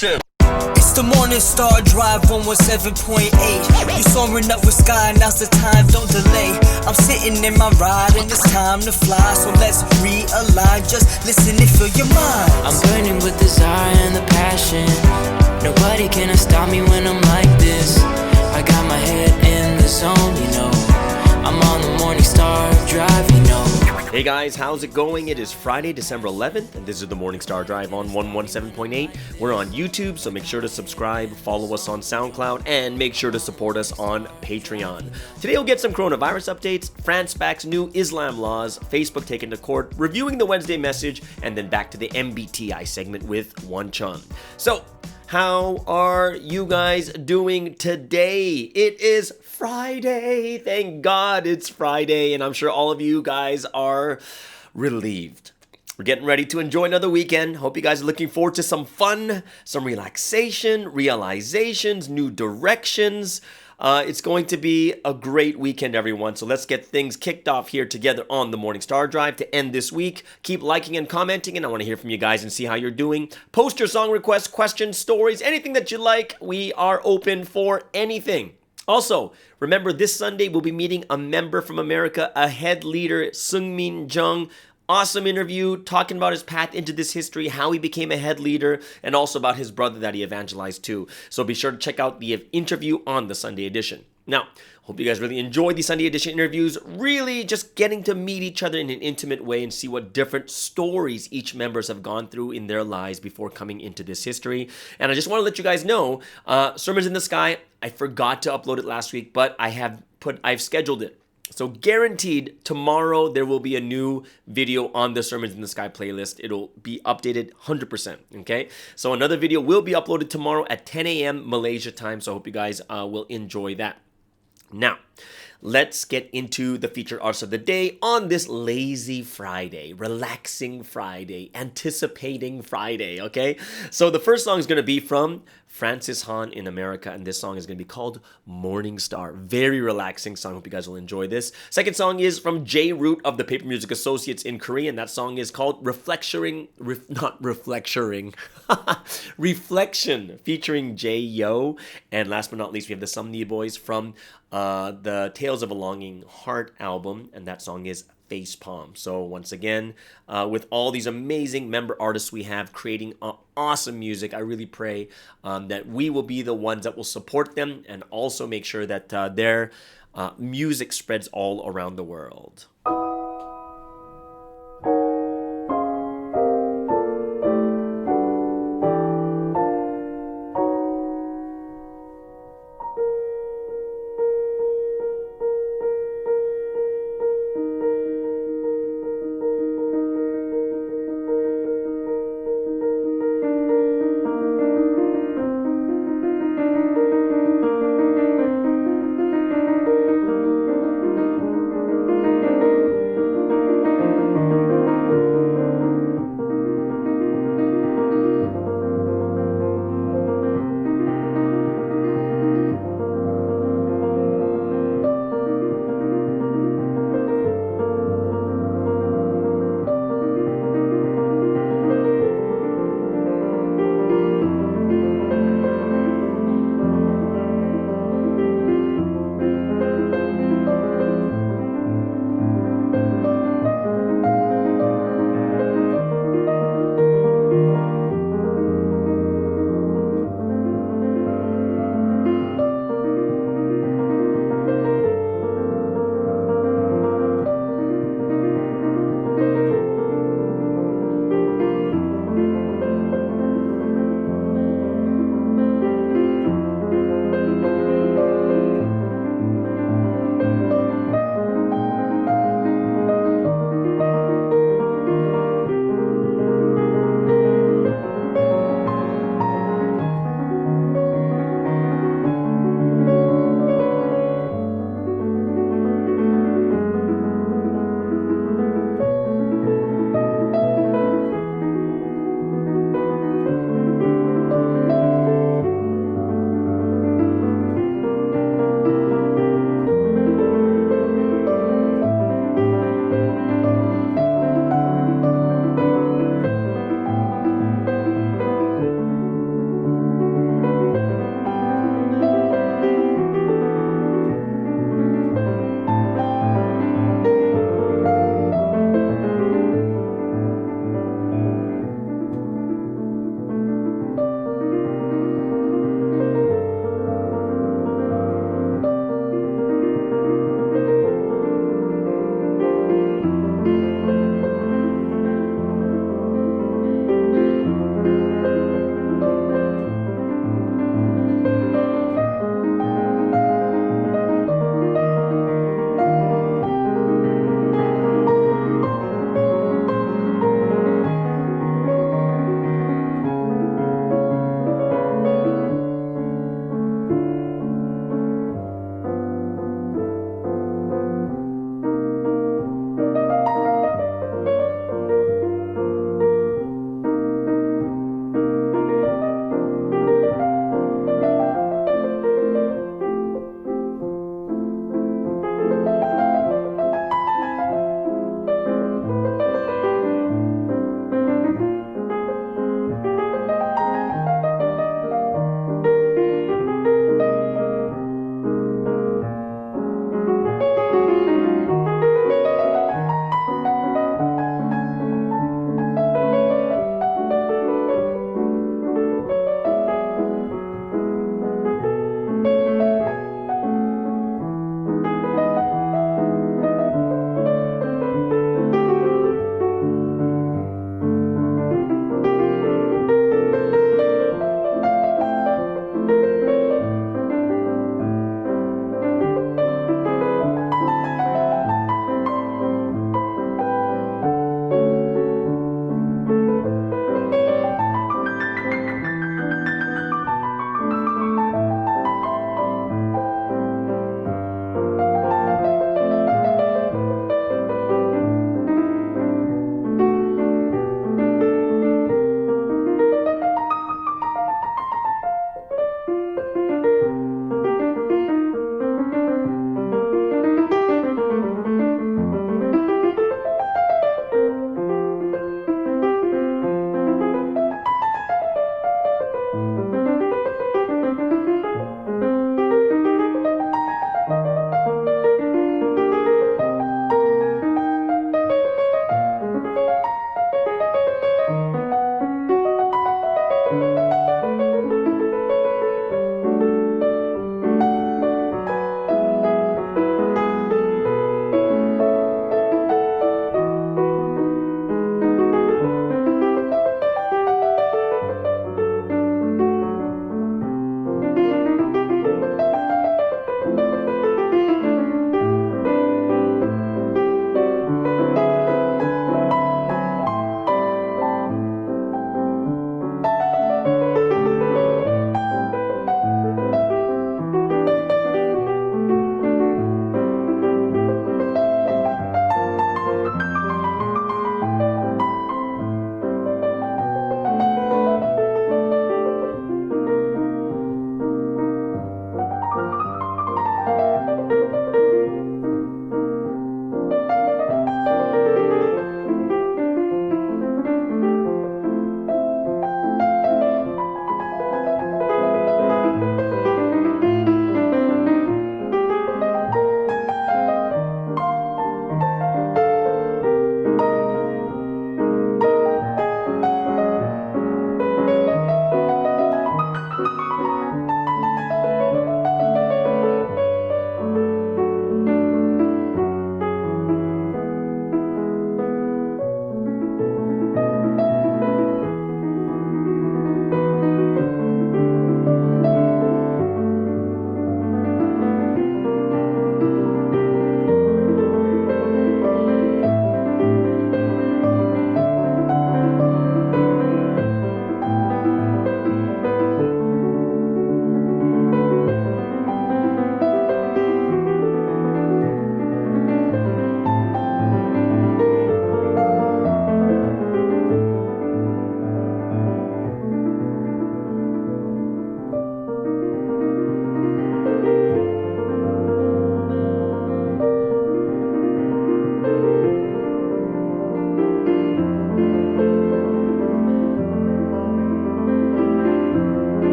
It's the Morning Star Drive 117.8. You soaring up with sky, now's the time, don't delay. I'm sitting in my ride and it's time to fly. So let's realign, just listen and fill your mind. I'm burning with desire and the passion. Nobody can stop me when I'm like this. I got my head in the zone, you know. I'm on the Morning Star Drive, you know. Hey guys, how's it going? It is Friday, December 11th, and this is the Morning Star Drive on 117.8. We're on YouTube, so make sure to subscribe, follow us on SoundCloud, and make sure to support us on Patreon. Today we'll get some coronavirus updates, France backs new Islam laws, Facebook taken to court, reviewing the Wednesday message, and then back to the MBTI segment with One Chun. So, how are you guys doing today? It is Friday. Thank God it's Friday, and I'm sure all of you guys are relieved. We're getting ready to enjoy another weekend. Hope you guys are looking forward to some fun, some relaxation, realizations, new directions. It's going to be a great weekend, everyone. So let's get things kicked off here together on the Morning Star Drive to end this week. Keep liking and commenting, and I want to hear from you guys and see how you're doing. Post your song requests, questions, stories, anything that you like. We are open for anything. Also, remember this Sunday we'll be meeting a member from America, a head leader, Seungmin Jung. Awesome interview, talking about his path into this history, how he became a head leader, and also about his brother that he evangelized too. So be sure to check out the interview on the Sunday edition. Now, hope you guys really enjoyed the Sunday edition interviews, really just getting to meet each other in an intimate way and see what different stories each members have gone through in their lives before coming into this history. And I just want to let you guys know, Sermons in the Sky, I forgot to upload it last week, but I've scheduled it. So guaranteed, tomorrow there will be a new video on the Sermons in the Sky playlist. It'll be updated 100%, okay? So another video will be uploaded tomorrow at 10 a.m. Malaysia time, so I hope you guys will enjoy that. Now, let's get into the featured artists of the day on this lazy Friday, relaxing Friday, anticipating Friday, okay? So the first song is going to be from Francis Han in America, and this song is going to be called Morning Star. Very relaxing song. Hope you guys will enjoy this. Second song is from J Root of the Paper Music Associates in Korea, and that song is called Reflection, featuring J Yo. And last but not least, we have the Sumney Boys from the Tales of a Longing Heart album, and that song is Facepalm. So once again, with all these amazing member artists we have creating awesome music, I really pray that we will be the ones that will support them and also make sure that their music spreads all around the world.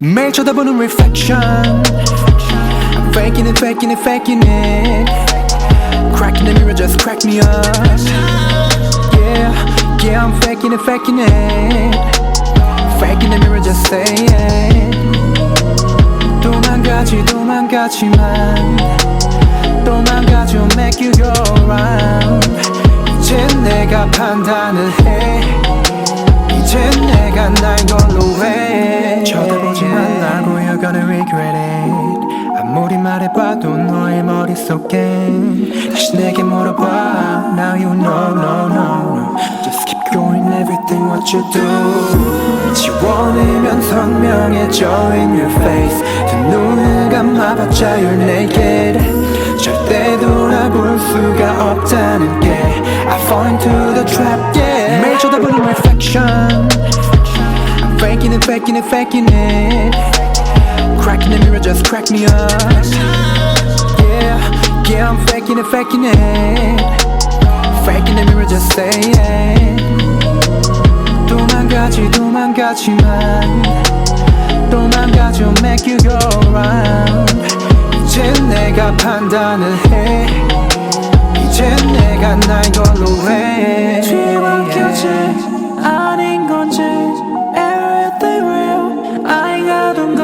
매일 쳐다보는 reflection. I'm faking it, faking it, faking it. Cracking the mirror, just crack me up. Yeah, yeah, I'm faking it, faking it. Faking the mirror, just say it. 도망가지만 도망가죠, make you go round. 이제 내가 판단을 해. 이제 내가 날 걸로 해. 쳐다보지 말라고, you're gonna regret it. 아무리 말해봐도 너의 머릿속엔 다시 내게 물어봐. Now you know, no, no, no. Just keep going, everything what you do. 지워내면 선명해져 in your face. 두 눈을 감아봤자 you're naked. 절대 돌아볼 수가 없다는 게 I fall into the trap, yeah. 매일 쳐다보는 reflection. I'm faking it, faking it, faking it. Cracking the mirror, just crack me up. Yeah, yeah, I'm faking it, faking it. Faking the mirror, just say it. 도망가죠, make you go round. 이제 내가 판단을 해. 이제 내가 날 걸로 해. 뒤바뀌었지 아닌 건지 everything real I gotta go.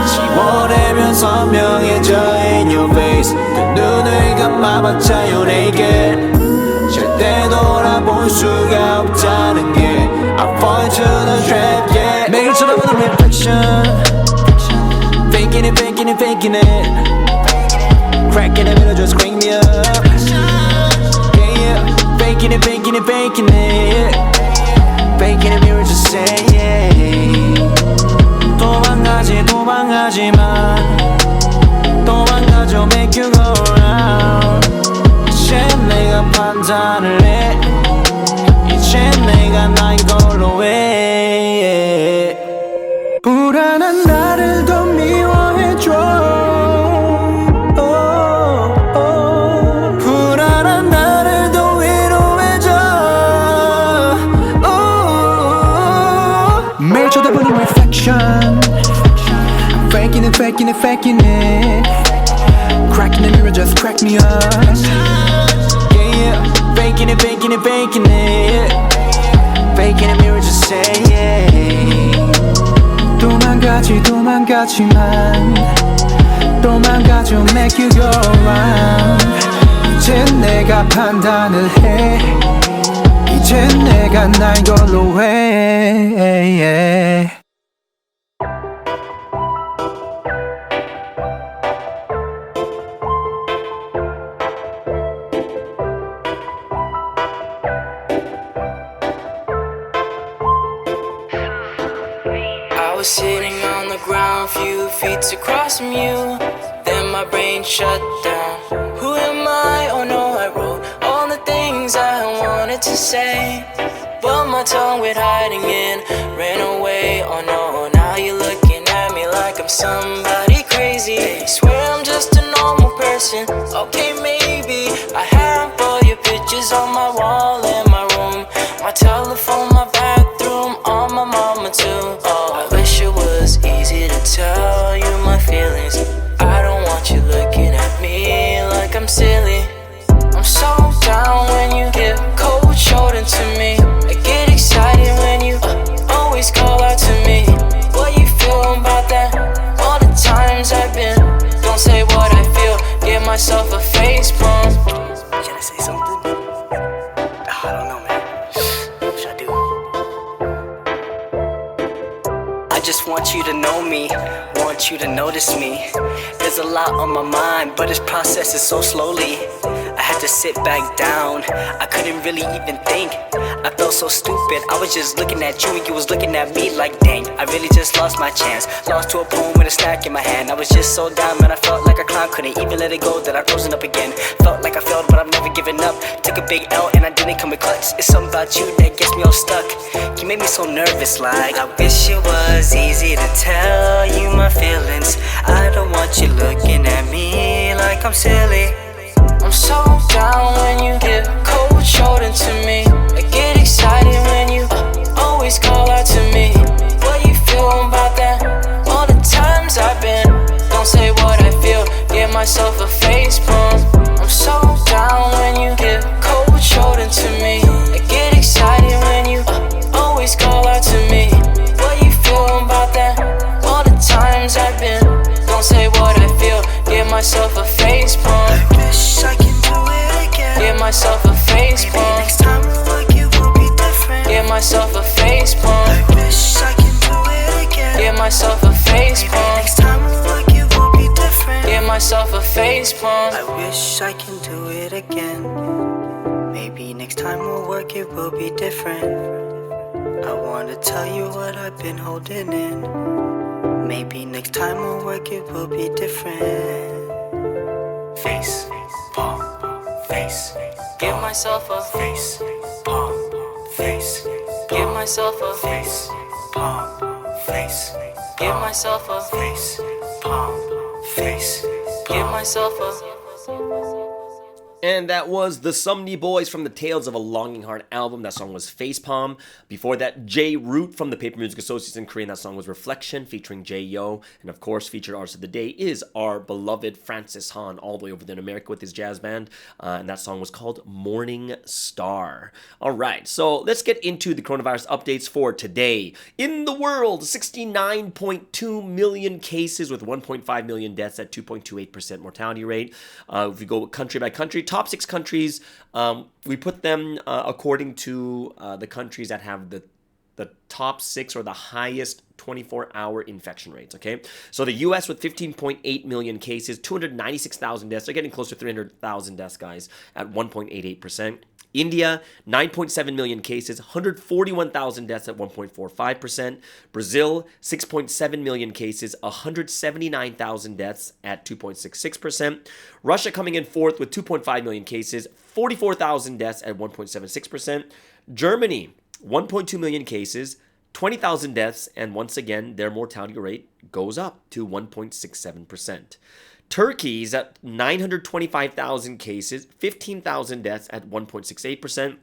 지워내면 선명해져 in your face. 두 눈을 감아봤자 you're naked. 절대 돌아볼 수가 없다는 게 I fall into the trap, yeah. 매일 쳐다보는 reflection. Faking it, faking it, faking it. Cracking the middle, just crank me up. Yeah, yeah. Faking it, faking it, faking it. Faking it, mirror, just say yeah. 도망가죠, make you go round. 이제 내가 판단을 해. 이제 내가 날 걸로 해. 불안한 나를 더 미워해줘. 불안한 나를 더 위로해줘. 매일 쳐다보는 reflection. I'm faking it, faking it, faking it. Cracking the mirror, just crack me up. Faking it, faking it, faking it. Faking it, mirror, just say yeah. 도망가죠, make you go round. 이제 내가 판단을 해. 이제 내가 날 걸로 해. I was sitting on the ground, few feet across from you. Then my brain shut down. Who am I? Oh no, I wrote all the things I wanted to say, but my tongue went hiding and ran away. Oh no, now you're looking at me like I'm somebody crazy. Swear I'm just a normal person. Okay, maybe I have all your pictures on my wall in my room, my telephone, my bathroom, on my mama too. Oh, I wish it was easy to tell you my feelings. I don't want you looking at me like I'm silly. I'm so down when you give cold shoulder to me. I get excited when you always call out to me. What you feel about that? All the times I've been, don't say what I feel, give myself a face palm. Should I say something? I don't know, man. What should I do? I just want you to know me, want you to notice me. There's a lot on my mind, but it's processing so slowly. I had to sit back down, I couldn't really even think. I felt so stupid, I was just looking at you and you was looking at me like dang. I really just lost my chance, lost to a poem with a snack in my hand. I was just so down, man, I felt like a clown, couldn't even let it go that I'd frozen up again. Felt like I failed, but I've never given up. Took a big L and I didn't come with clutch. It's something about you that gets me all stuck. You made me so nervous, like I wish it was easy to tell you my feelings. I don't want you looking at me like I'm silly. I'm so down when you give cold showed into me. I get excited when you always call out to me. What you feel about that? All the times I've been, don't say what I feel, give myself a face palm. I'm so down when you get cold shoulder to me. I get excited when you always call out to me. What you feel about that? All the times I've been, don't say what I feel, give myself a face palm. I wish I can do it again. Give myself a face Maybe palm. next time we'll work, it will be different. Give myself a face palm. I wish I can do it again. Give myself a face Maybe palm. next time we'll work, it will be different. Give myself a face palm. I wish I can do it again. Maybe next time we'll work, it will be different. I wanna tell you what I've been holding in. Maybe next time we'll work, it will be different. Face, palm, face. Give myself a Face, palm, face. Give myself a Face, palm, face. Give myself a Face, palm, face. Give myself a. And that was the Sumney Boys from the Tales of a Longing Heart album. That song was Facepalm. Before that, J Root from the Paper Music Associates in Korean. That song was Reflection featuring J Yo. And of course, featured artist of the day is our beloved Francis Han, all the way over there in America with his jazz band. And that song was called Morning Star. All right, so let's get into the coronavirus updates for today. In the world, 69.2 million cases with 1.5 million deaths at 2.28% mortality rate. If we go country by country, top 6 countries, we put them according to the countries that have the top 6 or the highest 24-hour infection rates, okay? So the U.S. with 15.8 million cases, 296,000 deaths. They're getting close to 300,000 deaths, guys, at 1.88%. India, 9.7 million cases, 141,000 deaths at 1.45%. Brazil, 6.7 million cases, 179,000 deaths at 2.66%. Russia coming in fourth with 2.5 million cases, 44,000 deaths at 1.76%. Germany, 1.2 million cases, 20,000 deaths, and once again, their mortality rate goes up to 1.67%. Turkey's at 925,000 cases, 15,000 deaths at 1.68%.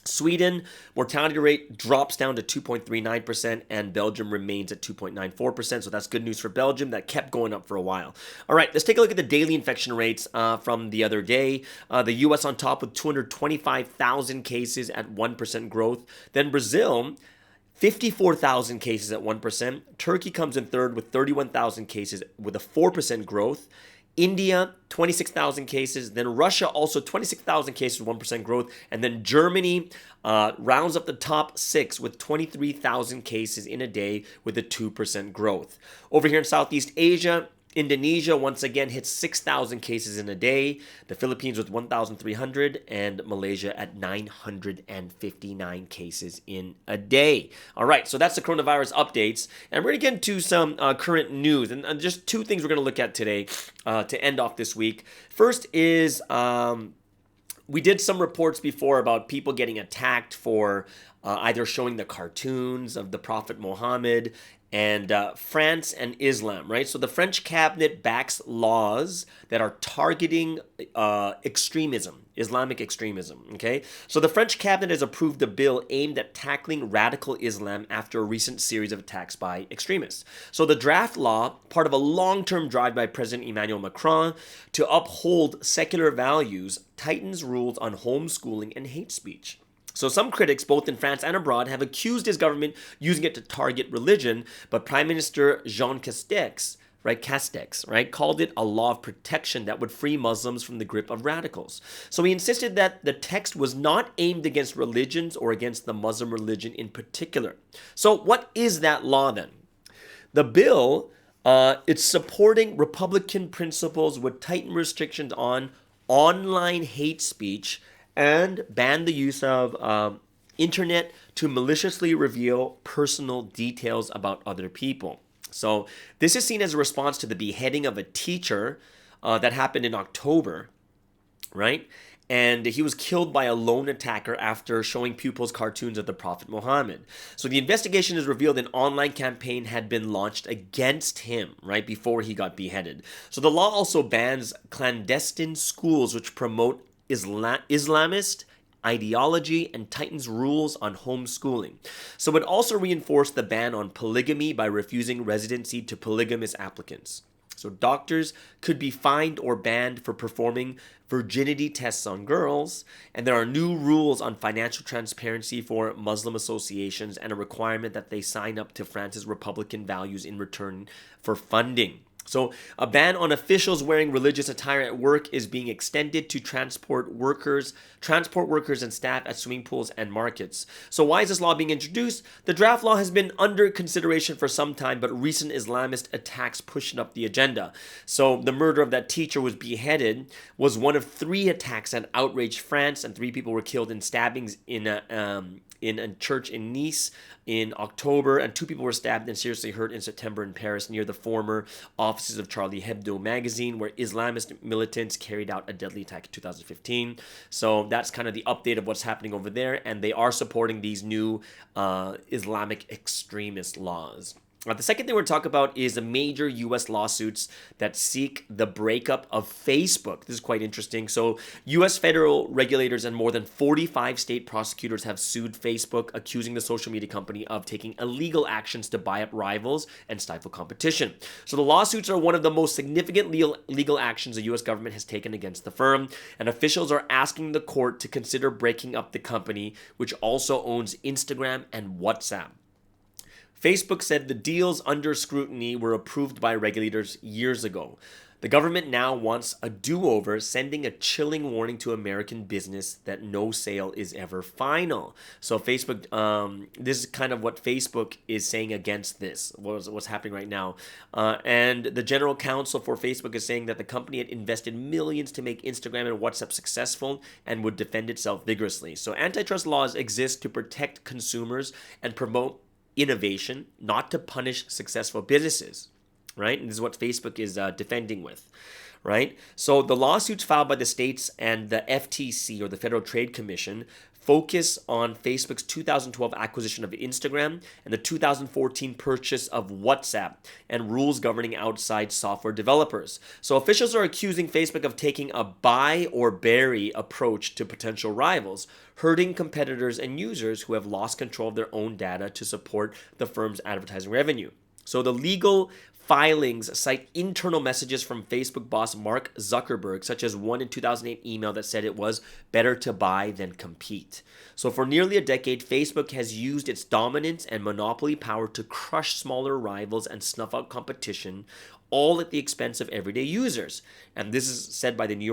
Sweden, mortality rate drops down to 2.39%, and Belgium remains at 2.94%. So that's good news for Belgium. That kept going up for a while. All right, let's take a look at the daily infection rates from the other day. The U.S. on top with 225,000 cases at 1% growth. Then Brazil, 54,000 cases at 1%. Turkey comes in third with 31,000 cases with a 4% growth. India, 26,000 cases. Then Russia, also 26,000 cases with 1% growth. And then Germany rounds up the top 6 with 23,000 cases in a day with a 2% growth. Over here in Southeast Asia, Indonesia once again hits 6,000 cases in a day. The Philippines with 1,300 and Malaysia at 959 cases in a day. All right, so that's the coronavirus updates. And we're going to get into some current news. And just 2 things we're going to look at today to end off this week. First is we did some reports before about people getting attacked for either showing the cartoons of the Prophet Muhammad and France and Islam, right? So the French cabinet backs laws that are targeting extremism, Islamic extremism, okay? So the French cabinet has approved a bill aimed at tackling radical Islam after a recent series of attacks by extremists. So the draft law, part of a long-term drive by President Emmanuel Macron to uphold secular values, tightens rules on homeschooling and hate speech. So some critics, both in France and abroad, have accused his government using it to target religion, but Prime Minister Jean Castex, called it a law of protection that would free Muslims from the grip of radicals. So he insisted that the text was not aimed against religions or against the Muslim religion in particular. So what is that law then? The bill, it's supporting Republican principles, would tighten restrictions on online hate speech and ban the use of internet to maliciously reveal personal details about other people. So this is seen as a response to the beheading of a teacher that happened in October, right? And he was killed by a lone attacker after showing pupils cartoons of the Prophet Muhammad. So the investigation has revealed an online campaign had been launched against him right before he got beheaded. So the law also bans clandestine schools which promote Islamist ideology and tightens rules on homeschooling. So it also reinforced the ban on polygamy by refusing residency to polygamous applicants. So doctors could be fined or banned for performing virginity tests on girls, and there are new rules on financial transparency for Muslim associations and a requirement that they sign up to France's Republican values in return for funding. So a ban on officials wearing religious attire at work is being extended to transport workers and staff at swimming pools and markets. So why is this law being introduced? The draft law has been under consideration for some time, but recent Islamist attacks pushed up the agenda. So the murder of that teacher was beheaded was one of 3 attacks that outraged France, and 3 people were killed in stabbings in a church in Nice in October, and 2 people were stabbed and seriously hurt in September in Paris near the former offices of Charlie Hebdo magazine, where Islamist militants carried out a deadly attack in 2015. So that's kind of the update of what's happening over there, and they are supporting these new Islamic extremist laws. The second thing we're going to talk about is the major U.S. lawsuits that seek the breakup of Facebook. This is quite interesting. So U.S. federal regulators and more than 45 state prosecutors have sued Facebook, accusing the social media company of taking illegal actions to buy up rivals and stifle competition. So the lawsuits are one of the most significant legal actions the U.S. government has taken against the firm, and officials are asking the court to consider breaking up the company, which also owns Instagram and WhatsApp. Facebook said the deals under scrutiny were approved by regulators years ago. The government now wants a do-over, sending a chilling warning to American business that no sale is ever final. So Facebook, this is kind of what Facebook is saying against this, what's happening right now. And the general counsel for Facebook is saying that the company had invested millions to make Instagram and WhatsApp successful and would defend itself vigorously. So antitrust laws exist to protect consumers and promote innovation, not to punish successful businesses, right? And this is what Facebook is defending with, right? So the lawsuits filed by the states and the FTC, or the Federal Trade Commission, focus on Facebook's 2012 acquisition of Instagram and the 2014 purchase of WhatsApp and rules governing outside software developers. So officials are accusing Facebook of taking a buy or bury approach to potential rivals, hurting competitors and users who have lost control of their own data to support the firm's advertising revenue. So the legal filings cite internal messages from Facebook boss Mark Zuckerberg, such as one in 2008 email that said it was better to buy than compete. So for nearly a decade, Facebook has used its dominance and monopoly power to crush smaller rivals and snuff out competition, all at the expense of everyday users. And this is said by the New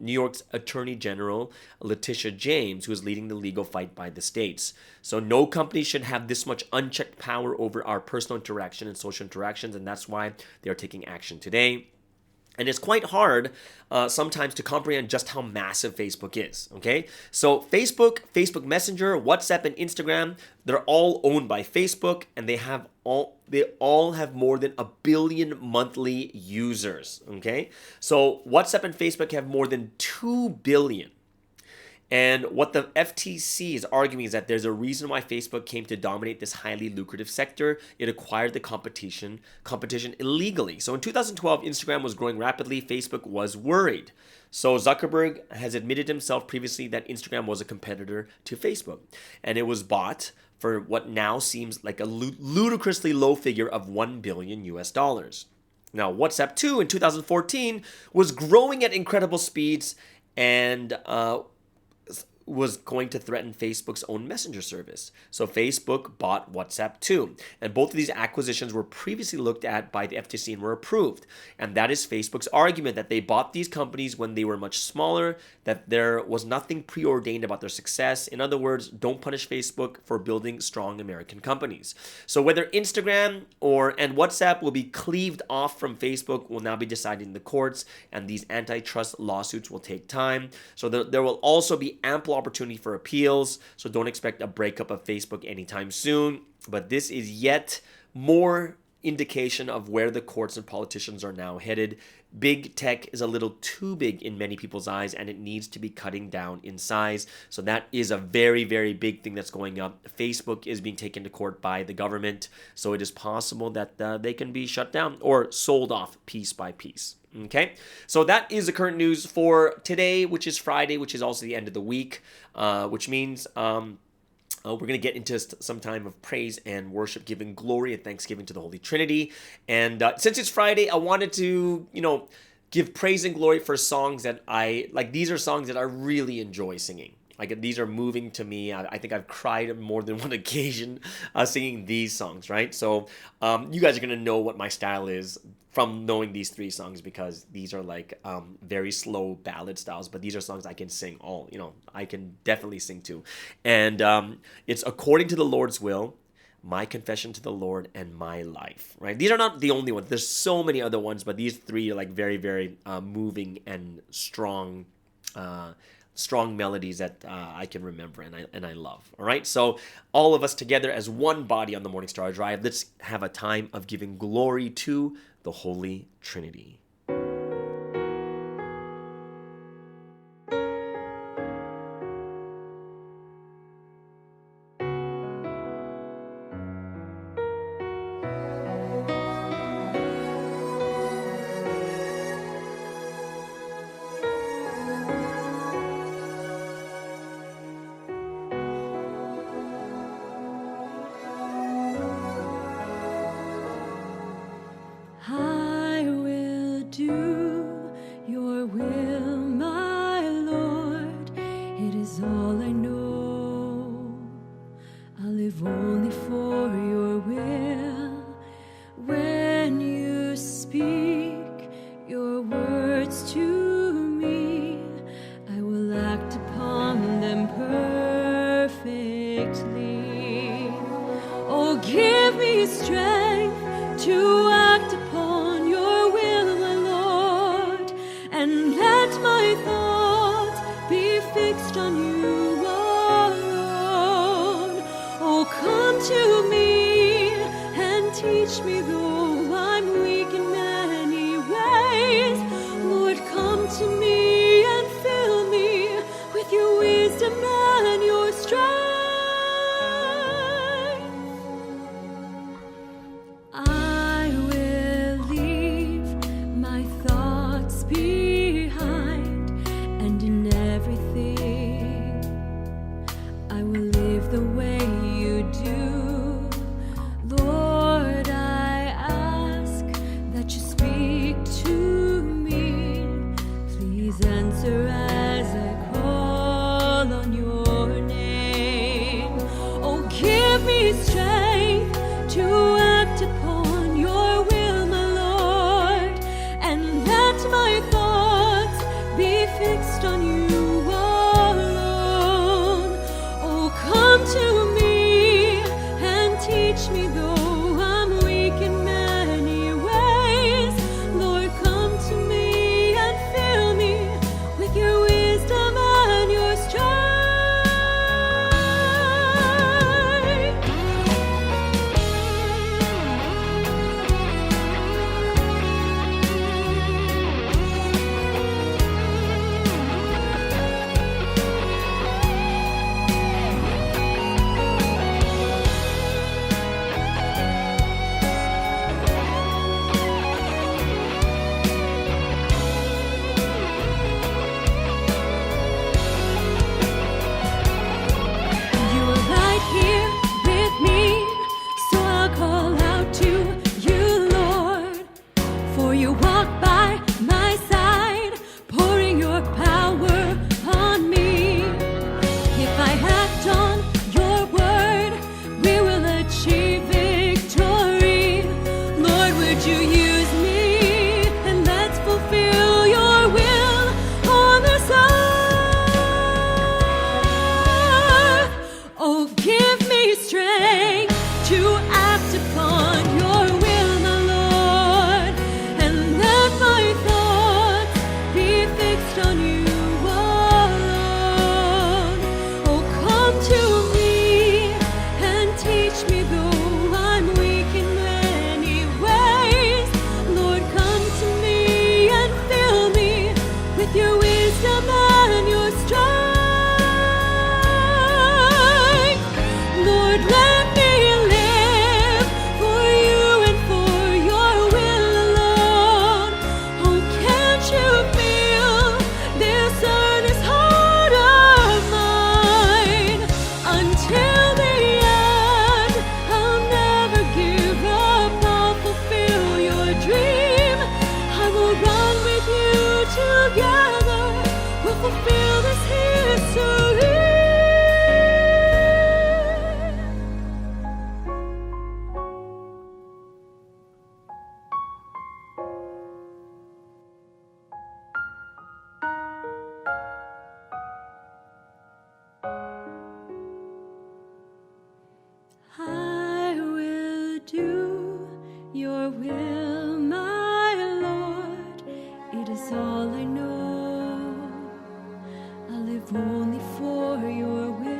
York's Attorney General Letitia James, who is leading the legal fight by the states. So no company should have this much unchecked power over our personal interaction and social interactions, and that's why they are taking action today. And it's quite hard sometimes to comprehend just how massive Facebook is, okay? So Facebook Messenger, WhatsApp, and Instagram, they're all owned by Facebook, and they all have more than 1 billion monthly users, okay? So WhatsApp and Facebook have more than 2 billion. And what the FTC is arguing is that there's a reason why Facebook came to dominate this highly lucrative sector. It acquired the competition illegally. So in 2012, Instagram was growing rapidly. Facebook was worried. So Zuckerberg has admitted himself previously that Instagram was a competitor to Facebook. And it was bought for what now seems like a ludicrously low figure of $1 billion US. Now, WhatsApp 2 in 2014 was growing at incredible speeds and was going to threaten Facebook's own messenger service. So Facebook bought WhatsApp too. And both of these acquisitions were previously looked at by the FTC and were approved. And that is Facebook's argument that they bought these companies when they were much smaller, that there was nothing preordained about their success. In other words, don't punish Facebook for building strong American companies. So whether Instagram and WhatsApp will be cleaved off from Facebook will now be decided in the courts, and these antitrust lawsuits will take time. So there will also be ample opportunity for appeals, so don't expect a breakup of Facebook anytime soon. But this is yet more indication of where the courts and politicians are now headed. Big tech is a little too big in many people's eyes, and it needs to be cutting down in size. So that is a very, very big thing that's going up. Facebook is being taken to court by the government, so it is possible that they can be shut down or sold off piece by piece. Okay, so that is the current news for today, which is Friday, which is also the end of the week, which means we're going to get into some time of praise and worship, giving glory and thanksgiving to the Holy Trinity. And since it's Friday, I wanted to, give praise and glory for songs that I like. These are songs that I really enjoy singing. Like, these are moving to me. I think I've cried on more than one occasion singing these songs, right? So you guys are going to know what my style is from knowing these three songs, because these are like very slow ballad styles, but these are songs I can sing all, I can definitely sing to. And it's according to the Lord's will, my confession to the Lord, and my life, right? These are not the only ones. There's so many other ones, but these three are like very, very moving and strong melodies that I can remember and I love. All right, so all of us together as one body on the Morning Star Drive, let's have a time of giving glory to the Holy Trinity. I will do your will, my Lord. It is all I know. I'll live only for your will. When you speak your words to me, I will act upon them perfectly. Oh, give me strength to act upon your will, my Lord, and let my thoughts be fixed on you alone. Oh, come to me and teach me, though I'm weak in many ways. Lord, come to me and fill me with your wisdom and your strength. I will leave my thoughts behind, and in everything I will live the way you do. Lord, I ask that you speak to me. Please answer as I call on your name. Oh, give me strength to act upon your will, my Lord, and let my thoughts be fixed on you alone. Oh, come to me and teach me, though I'm weak in many ways. Lord, come to me and fill me with your wisdom and your strength. if only for your will.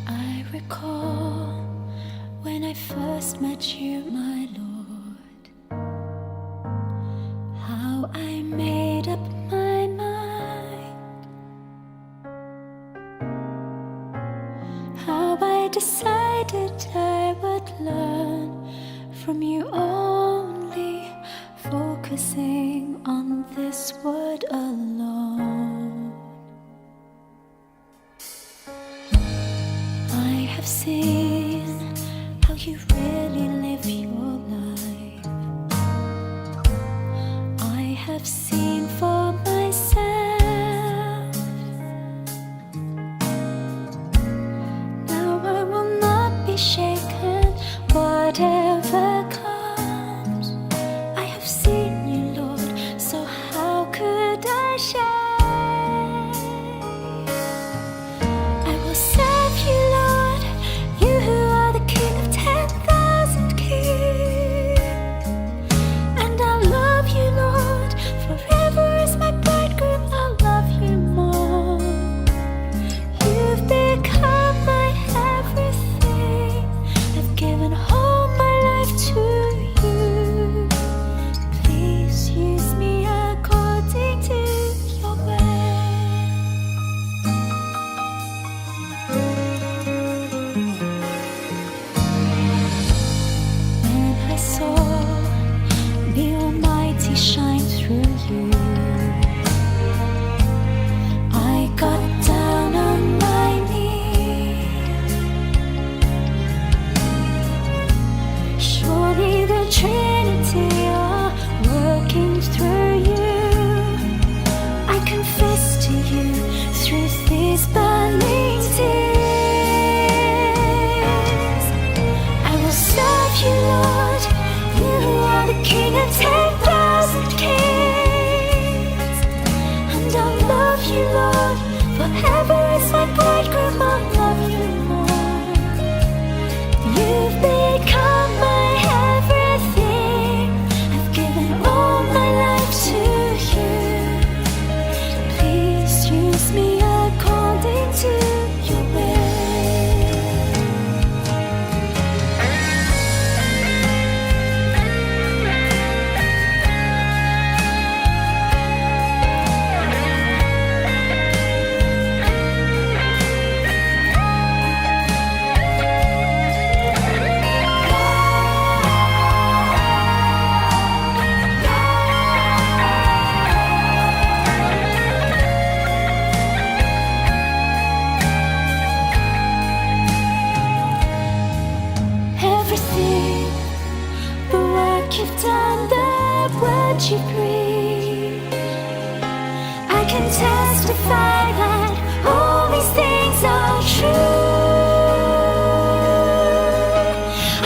I recall when I first met you, my Lord, how I made up my mind, how I decided I would learn from you only, focusing on this word alone. I have seen how you really live your life. I have seen for myself. Now I will not be shaken, whatever comes. I have seen you, Lord, so how could I share? I will serve you, Lord, you who are the King of 10,000 kings. And I'll love you, Lord, forever as my bridegroom. I'll love you more. You've become my everything. I've given all my life to you. Please use me according to your way. When I saw the Almighty shine through you, I got down on my knees. Surely the Trinity are working through you. I confess to you through these burning tears. I will serve you, Lord, you who are the King of 10,000 kings. And I'll love you, Lord, forever as my bridegroom. I'll love you more. You've become my everything. I've given all my life to you. Please use me according to your will. Everything, the work you've done, the word you breathe. I can testify that all these things are true.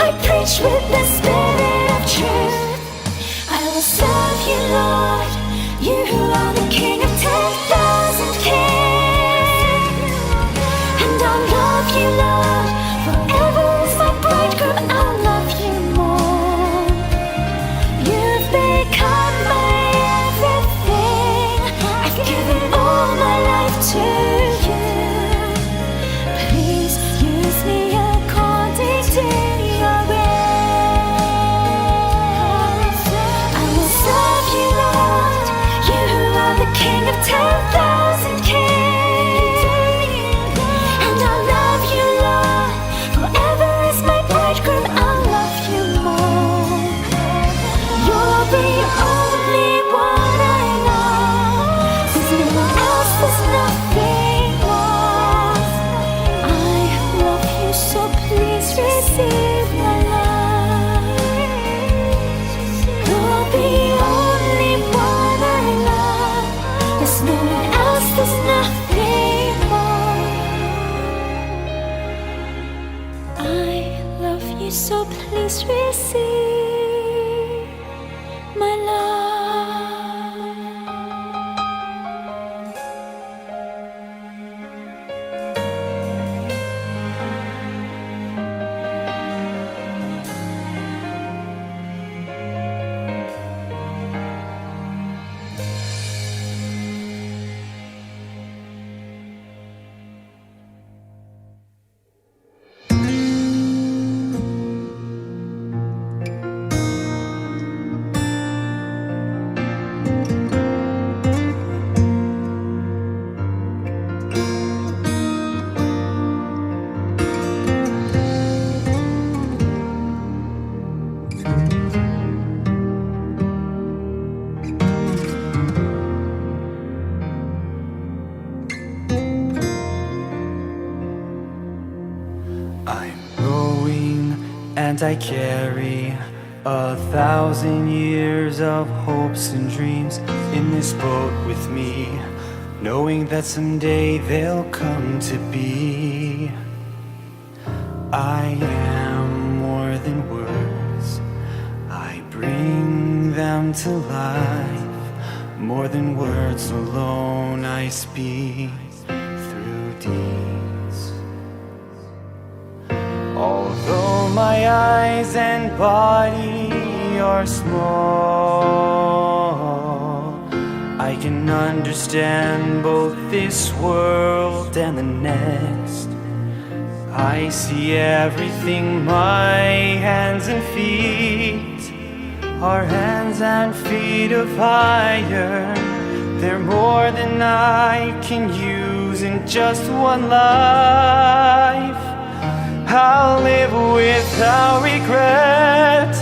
I preach with the spirit of truth. I will serve you, Lord, you who are the King of 10,000 kings. And I'll love you, Lord, forever as my bridegroom. I'll love you more. You've become my everything. I've given all my life to you. Please use me according to your will. I will serve you, Lord, you who are the King of so please receive my love. I'm rowing and I carry 1,000 years of hopes and dreams in this boat with me, knowing that someday they'll come to be. I am more than words, I bring them to life. More than words alone, I speak through deeds. Although my eyes and body are small, I can understand both this world and the next. I see everything my hands and feet are hands and feet of fire. They're more than I can use in just one life. I'll live without regret.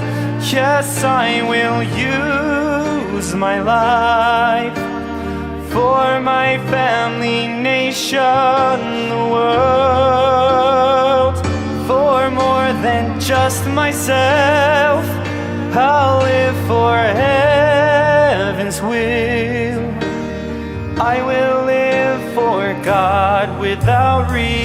Yes, I will use my life for my family, nation, the world. For more than just myself, I'll live for heaven's will. I will live for God without regret.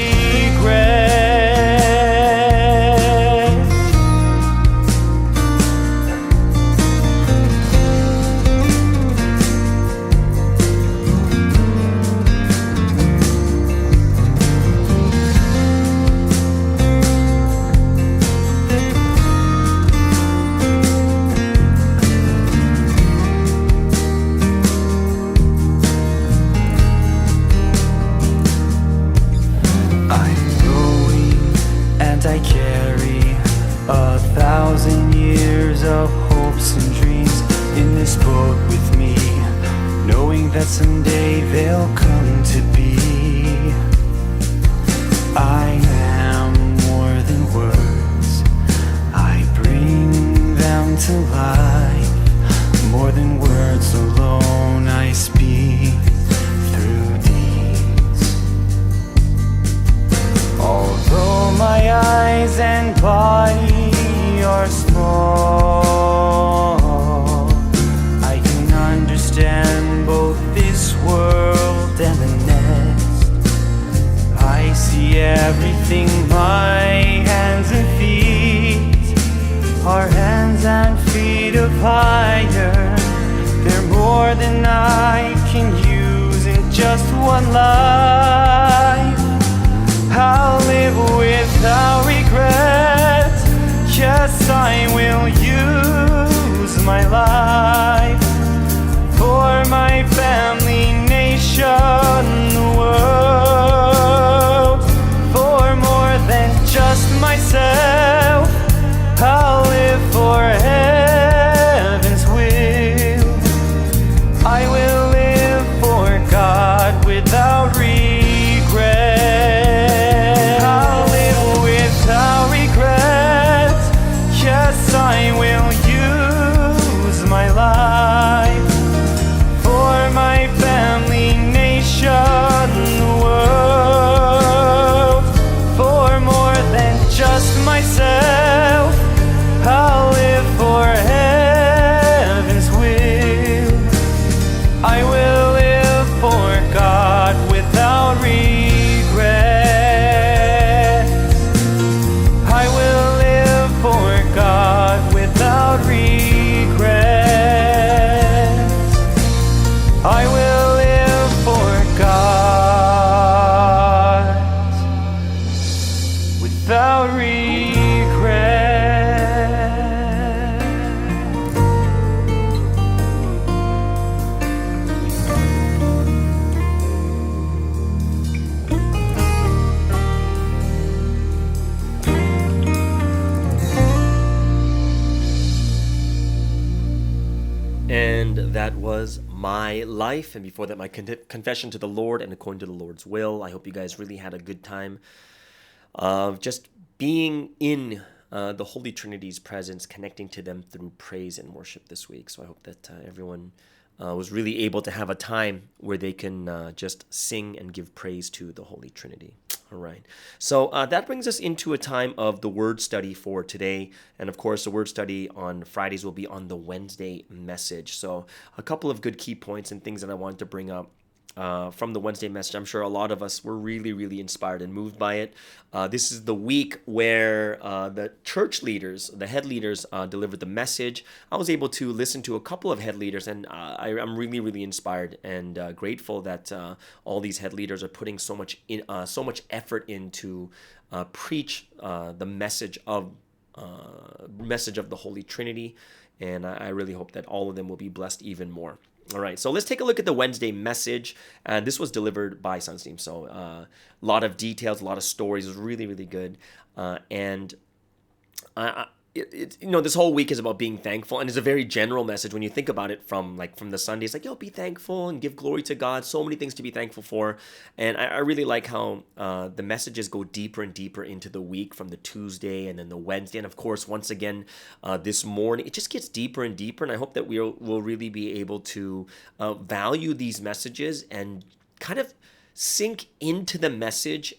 I carry 1,000 years of hopes and dreams in this boat with me, knowing that someday they'll come to be. I am more than words, I bring them to life. More than words alone, I speak through deeds. Although my eyes and body are small, I can understand both this world and the next. I see everything my hands and feet are hands and feet of fire. They're more than I can use in just one life. I'll live without regret. Yes, I will use my life for my family, nation, the world. For more than just myself, I'll live for heaven's will. I will live for God without regret. I will use my life for my family, nation, the world. That was My Life, and before that, my confession to the Lord and according to the Lord's will. I hope you guys really had a good time of just being in the Holy Trinity's presence, connecting to them through praise and worship this week. So I hope that everyone was really able to have a time where they can just sing and give praise to the Holy Trinity. All right. So that brings us into a time of the word study for today. And of course, the word study on Fridays will be on the Wednesday message. So a couple of good key points and things that I wanted to bring up from the Wednesday message. I'm sure a lot of us were really, really inspired and moved by it. This is the week where the church leaders, the head leaders, delivered the message. I was able to listen to a couple of head leaders, and I'm really, really inspired and grateful that all these head leaders are putting so much effort into preach the message of the Holy Trinity, and I really hope that all of them will be blessed even more. All right, so let's take a look at the Wednesday message. And this was delivered by Sunsteam. So a lot of details, a lot of stories. It was really, really good. This whole week is about being thankful, and it's a very general message when you think about it from the Sunday. It's like, be thankful and give glory to God. So many things to be thankful for. And I really like how the messages go deeper and deeper into the week from the Tuesday and then the Wednesday. And of course, once again, this morning, it just gets deeper and deeper. And I hope that we'll really be able to value these messages and kind of sink into the message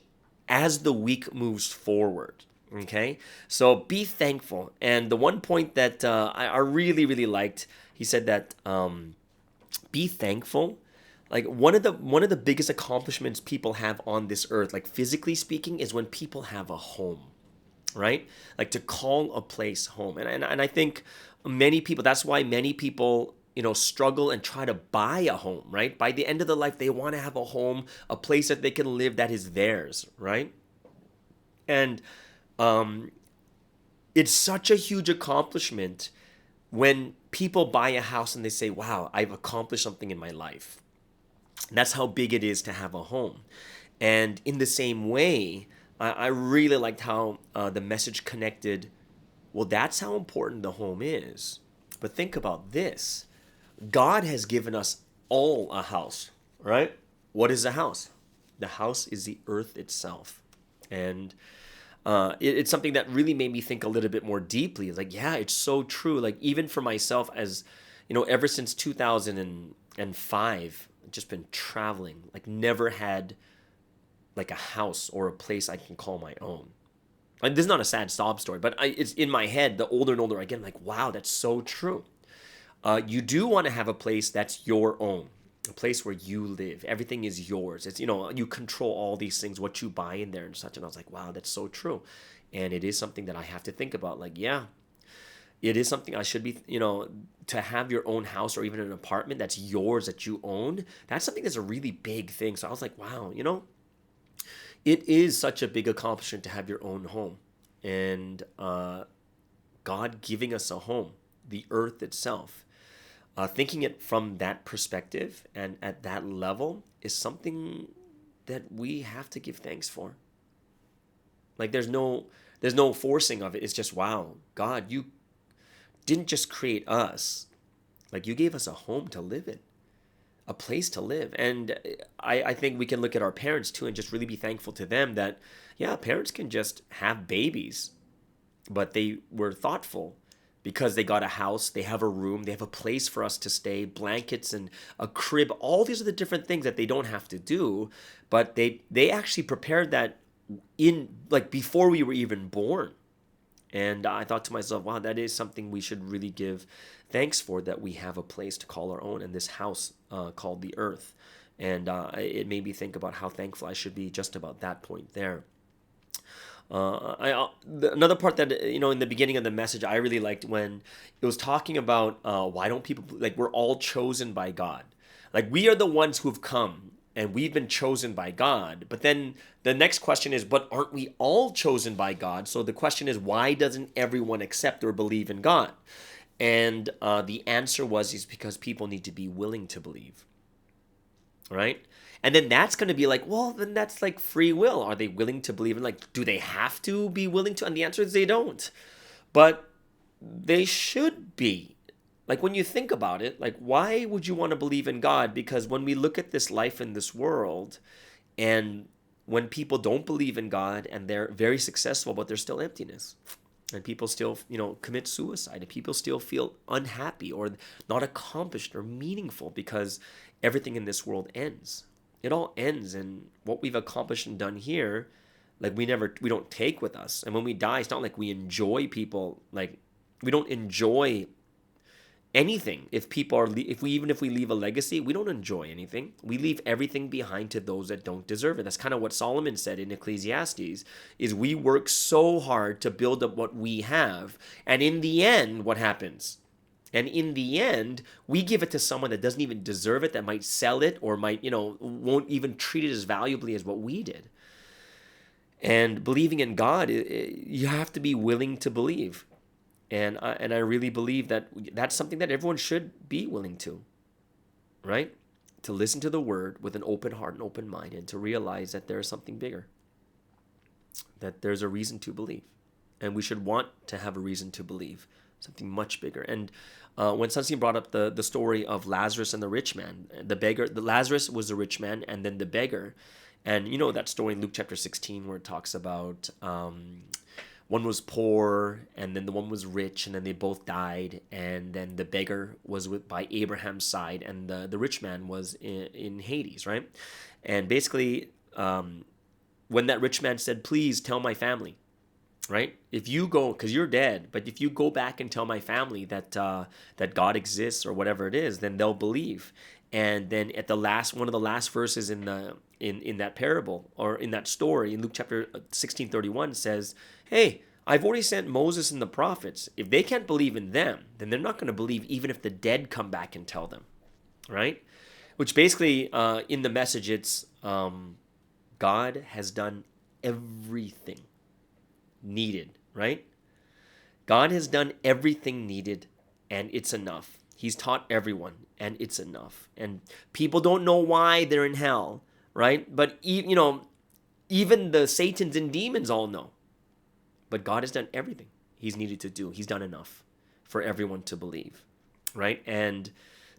as the week moves forward. Okay, so be thankful. And the one point that I really, really liked, he said that be thankful. Like one of the biggest accomplishments people have on this earth, like physically speaking, is when people have a home, right? Like to call a place home. And I think many people, that's why many people struggle and try to buy a home, right? By the end of their life, they want to have a home, a place that they can live that is theirs, right? And it's such a huge accomplishment when people buy a house and they say, wow, I've accomplished something in my life. That's how big it is to have a home. And in the same way, I really liked how the message connected. Well, that's how important the home is. But think about this. God has given us all a house, right? What is a house? The house is the earth itself. And it's something that really made me think a little bit more deeply. It's like, yeah, it's so true. Like even for myself, as ever since 2005, I've just been traveling. Like never had like a house or a place I can call my own. Like this is not a sad sob story, but it's in my head. The older and older I get, I'm like, wow, that's so true. You do want to have a place that's your own. A place where you live. Everything is yours. It's, you control all these things, what you buy in there and such. And I was like, wow, that's so true. And it is something that I have to think about. Like, yeah, it is something I should be, to have your own house or even an apartment that's yours, that you own. That's something that's a really big thing. So I was like, wow, it is such a big accomplishment to have your own home. And God giving us a home, the earth itself. Thinking it from that perspective and at that level is something that we have to give thanks for. Like there's no forcing of it. It's just, wow, God, you didn't just create us. Like you gave us a home to live in, a place to live. And I think we can look at our parents too and just really be thankful to them that, yeah, parents can just have babies, but they were thoughtful. Because they got a house, they have a room, they have a place for us to stay, blankets and a crib. All these are the different things that they don't have to do, but they actually prepared that before we were even born. And I thought to myself, wow, that is something we should really give thanks for, that we have a place to call our own in this house called the earth. And it made me think about how thankful I should be just about that point there. Another part that, in the beginning of the message, I really liked when it was talking about why don't people, like we're all chosen by God. Like we are the ones who have come and we've been chosen by God. But then the next question is, but aren't we all chosen by God? So the question is, why doesn't everyone accept or believe in God? And the answer is because people need to be willing to believe, right? And then that's going to be like, well, then that's like free will. Are they willing to believe in, like, do they have to be willing to? And the answer is they don't. But they should be. Like when you think about it, like why would you want to believe in God? Because when we look at this life in this world, and when people don't believe in God and they're very successful, but there's still emptiness. And people still, commit suicide, and people still feel unhappy or not accomplished or meaningful because everything in this world ends. It all ends, and what we've accomplished and done here, like we don't take with us. And when we die, it's not like we enjoy people. Like we don't enjoy anything. If we leave a legacy, we don't enjoy anything. We leave everything behind to those that don't deserve it. That's kind of what Solomon said in Ecclesiastes, is we work so hard to build up what we have, and in the end, what happens? And in the end, we give it to someone that doesn't even deserve it, that might sell it or might, won't even treat it as valuably as what we did. And believing in God, you have to be willing to believe. And I really believe that that's something that everyone should be willing to, right? To listen to the word with an open heart and open mind, and to realize that there is something bigger, that there's a reason to believe. And we should want to have a reason to believe, something much bigger. And when Sunstein brought up the story of Lazarus and the rich man, Lazarus was the rich man, and then the beggar. And you know that story in Luke chapter 16 where it talks about one was poor, and then the one was rich, and then they both died. And then the beggar was by Abraham's side, and the rich man was in Hades, right? And basically, when that rich man said, "Please tell my family," right? If you go, because you're dead, but if you go back and tell my family that that God exists or whatever it is, then they'll believe. And then at one of the last verses in that parable, or in that story, in Luke chapter 16:31 says, "Hey, I've already sent Moses and the prophets. If they can't believe in them, then they're not going to believe even if the dead come back and tell them," right? Which basically, in the message, it's God has done everything needed, right? God has done everything needed, and it's enough. He's taught everyone, and it's enough. And people don't know why they're in hell, right? But even the Satans and demons all know. But God has done everything He's needed to do. He's done enough for everyone to believe, right? And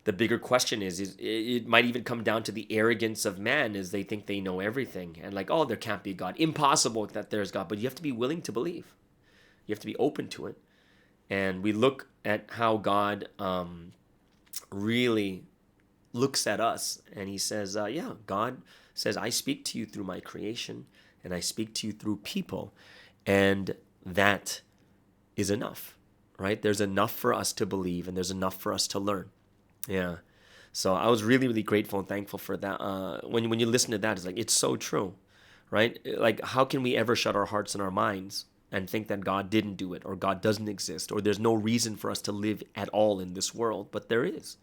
the bigger question is it might even come down to the arrogance of man, as they think they know everything, and like, oh, there can't be God. Impossible that there's God. But you have to be willing to believe. You have to be open to it. And we look at how God really looks at us, and He says, God says, I speak to you through my creation, and I speak to you through people, and that is enough, right? There's enough for us to believe, and there's enough for us to learn. Yeah. So I was really, really grateful and thankful for that. When you listen to that, it's like, it's so true, right? Like, how can we ever shut our hearts and our minds and think that God didn't do it, or God doesn't exist, or there's no reason for us to live at all in this world? But there is.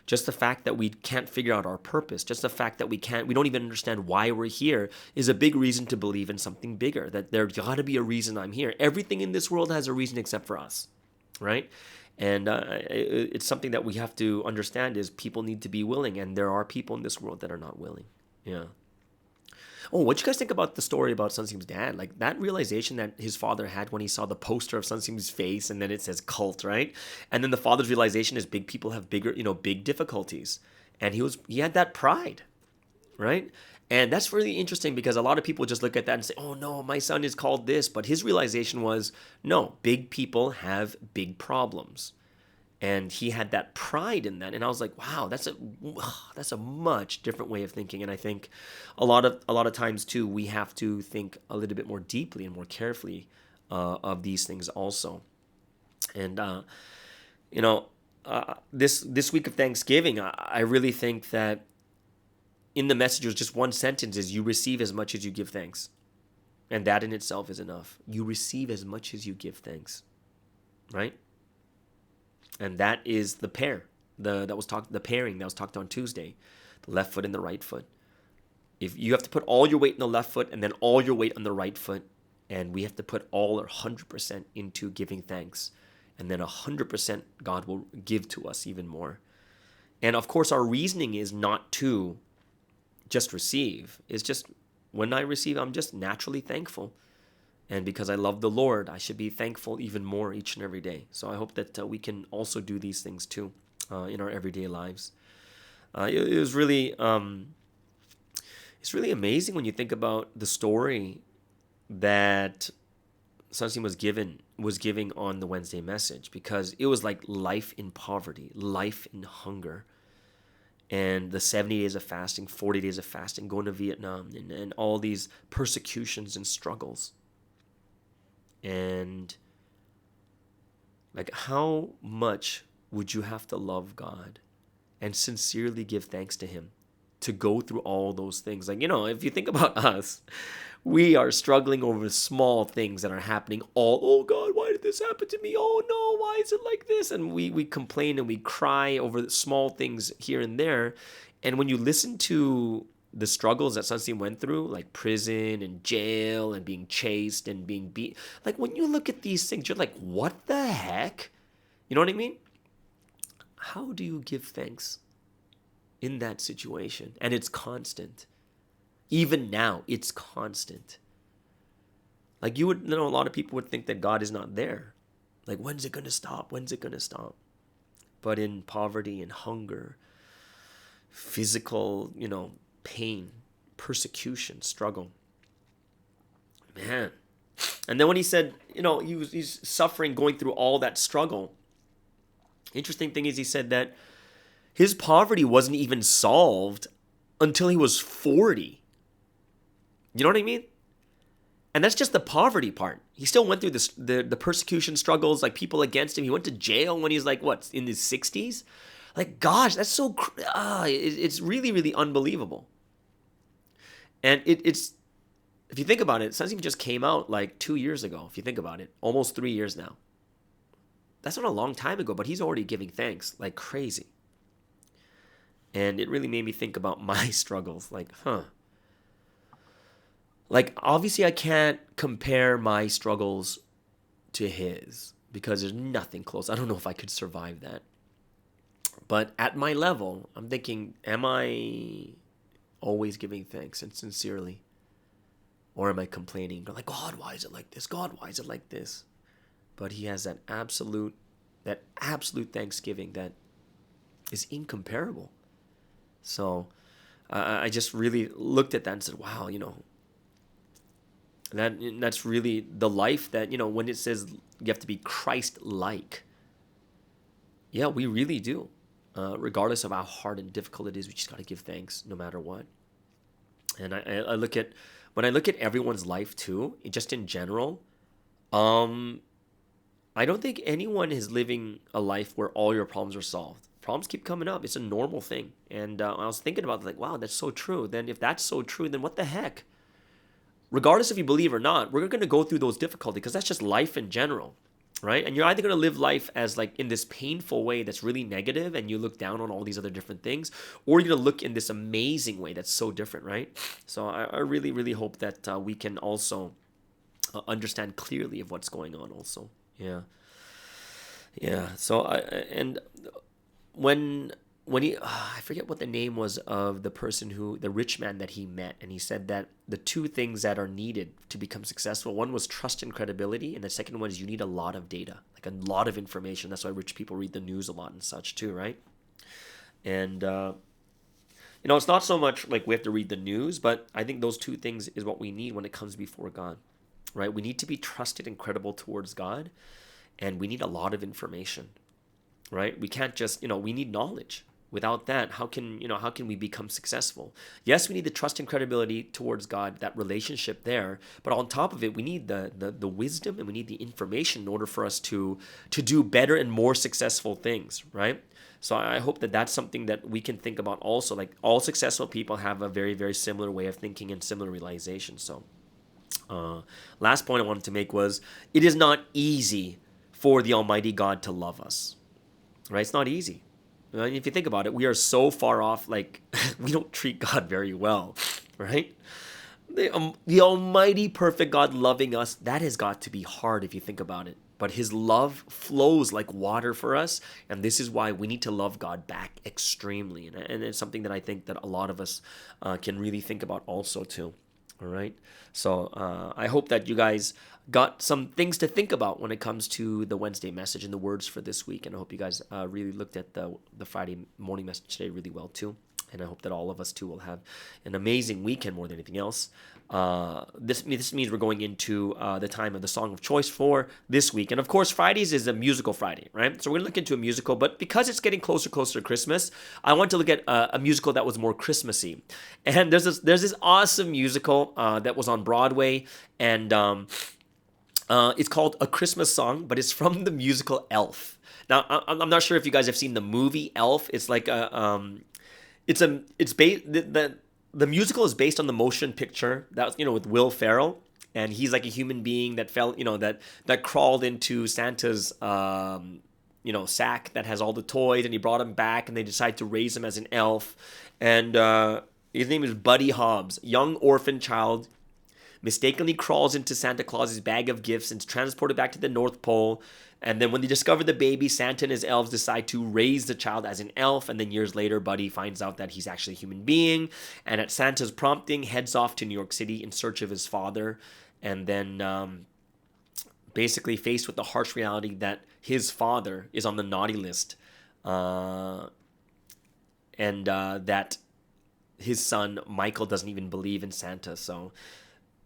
Just the fact that we can't figure out our purpose, just the fact that we don't even understand why we're here, is a big reason to believe in something bigger, that there's got to be a reason I'm here. Everything in this world has a reason except for us, right? And it's something that we have to understand, is people need to be willing, and there are people in this world that are not willing. Yeah. Oh, what you guys think about the story about Sunseem's dad? Like that realization that his father had when he saw the poster of Sunseem's face, and then it says cult, right? And then the father's realization is big people have big difficulties. And he had that pride, right? And that's really interesting, because a lot of people just look at that and say, oh no, my son is called this. But his realization was, no, big people have big problems. And he had that pride in that. And I was like, wow, that's a much different way of thinking. And I think a lot of times too, we have to think a little bit more deeply and more carefully of these things also. And this week of Thanksgiving, I really think that in the message was just one sentence, is you receive as much as you give thanks. And that in itself is enough. You receive as much as you give thanks, right? And that is the pairing that was talked on Tuesday, the left foot and the right foot. If you have to put all your weight in the left foot and then all your weight on the right foot, and we have to put all our 100% into giving thanks, and then 100% God will give to us even more. And of course, our reasoning is not to just receive. It's just when I receive, I'm just naturally thankful. And because I love the Lord, I should be thankful even more each and every day. So I hope that we can also do these things too in our everyday lives. It was really, it's really amazing when you think about the story that Sunstein was giving on the Wednesday message, because it was like life in poverty, life in hunger, and the 70 days of fasting, 40 days of fasting, going to Vietnam, and all these persecutions and struggles. And like, how much would you have to love God and sincerely give thanks to Him to go through all those things? Like, if you think about us, we are struggling over small things that are happening oh God, why did this happen to me? Oh no, why is it like this? And we complain and we cry over the small things here and there. And when you listen to the struggles that Sunstein went through, like prison and jail and being chased and being beat, like when you look at these things, you're like, what the heck? You know what I mean? How do you give thanks in that situation? And it's constant. Even now, it's constant. Like a lot of people would think that God is not there. Like, when's it going to stop? When's it going to stop? But in poverty and hunger, physical, pain, persecution, struggle. Man. And then when he said, he's suffering, going through all that struggle. Interesting thing is he said that his poverty wasn't even solved until he was 40. You know what I mean? And that's just the poverty part. He still went through the persecution struggles, like people against him. He went to jail when he was like, in his 60s? Like, gosh, that's so, it's really, really unbelievable. And it's, if you think about it, Sunstein just came out like 2 years ago, if you think about it, almost 3 years now. That's not a long time ago, but he's already giving thanks like crazy. And it really made me think about my struggles, like, Like, obviously I can't compare my struggles to his, because there's nothing close. I don't know if I could survive that. But at my level, I'm thinking, am I always giving thanks and sincerely? Or am I complaining? Like, God, why is it like this? God, why is it like this? But he has that absolute thanksgiving that is incomparable. So I just really looked at that and said, wow, that's really the life that, when it says you have to be Christ-like. Yeah, we really do. Regardless of how hard and difficult it is, we just got to give thanks no matter what. And when I look at everyone's life too, just in general, I don't think anyone is living a life where all your problems are solved. Problems keep coming up. It's a normal thing. And I was thinking about it, like, wow, that's so true. Then if that's so true, then what the heck? Regardless if you believe or not, we're going to go through those difficulties, because that's just life in general, right? And you're either going to live life as like in this painful way that's really negative and you look down on all these other different things, or you're going to look in this amazing way that's so different, right? So I really, really hope that we can also understand clearly of what's going on also. Yeah. So when he, I forget what the name was of the rich man that he met, and he said that the two things that are needed to become successful, one was trust and credibility, and the second one is you need a lot of data, like a lot of information. That's why rich people read the news a lot and such too, right? And it's not so much like we have to read the news, but I think those two things is what we need when it comes before God, right? We need to be trusted and credible towards God, and we need a lot of information, right? We can't just, we need knowledge. Without that, how can we become successful? Yes, we need the trust and credibility towards God, that relationship there. But on top of it, we need the wisdom, and we need the information in order for us to do better and more successful things, right? So I hope that that's something that we can think about also. Like, all successful people have a very, very similar way of thinking and similar realization. So last point I wanted to make was, it is not easy for the Almighty God to love us, right? It's not easy. If you think about it, we are so far off, like, we don't treat God very well, right? The almighty, perfect God loving us, that has got to be hard if you think about it. But his love flows like water for us, and this is why we need to love God back extremely. And it's something that I think that a lot of us can really think about also too. All right. So I hope that you guys got some things to think about when it comes to the Wednesday message and the words for this week. And I hope you guys really looked at the Friday morning message today really well too. And I hope that all of us too will have an amazing weekend more than anything else. This means we're going into the time of the song of choice for this week. And of course, Fridays is a musical Friday, right? So we're going to look into a musical, but because it's getting closer to Christmas, I want to look at a musical that was more Christmassy. And there's this awesome musical that was on Broadway, and it's called A Christmas Song, but it's from the musical Elf. Now, I'm not sure if you guys have seen the movie Elf. It's like the musical is based on the motion picture that with Will Ferrell, and he's like a human being that fell, that crawled into Santa's sack that has all the toys, and he brought him back, and they decided to raise him as an elf, and his name is Buddy Hobbs, young orphan child. Mistakenly crawls into Santa Claus's bag of gifts and is transported back to the North Pole. And then when they discover the baby, Santa and his elves decide to raise the child as an elf. And then years later, Buddy finds out that he's actually a human being. And at Santa's prompting, heads off to New York City in search of his father. And then basically faced with the harsh reality that his father is on the naughty list. And that his son, Michael, doesn't even believe in Santa. So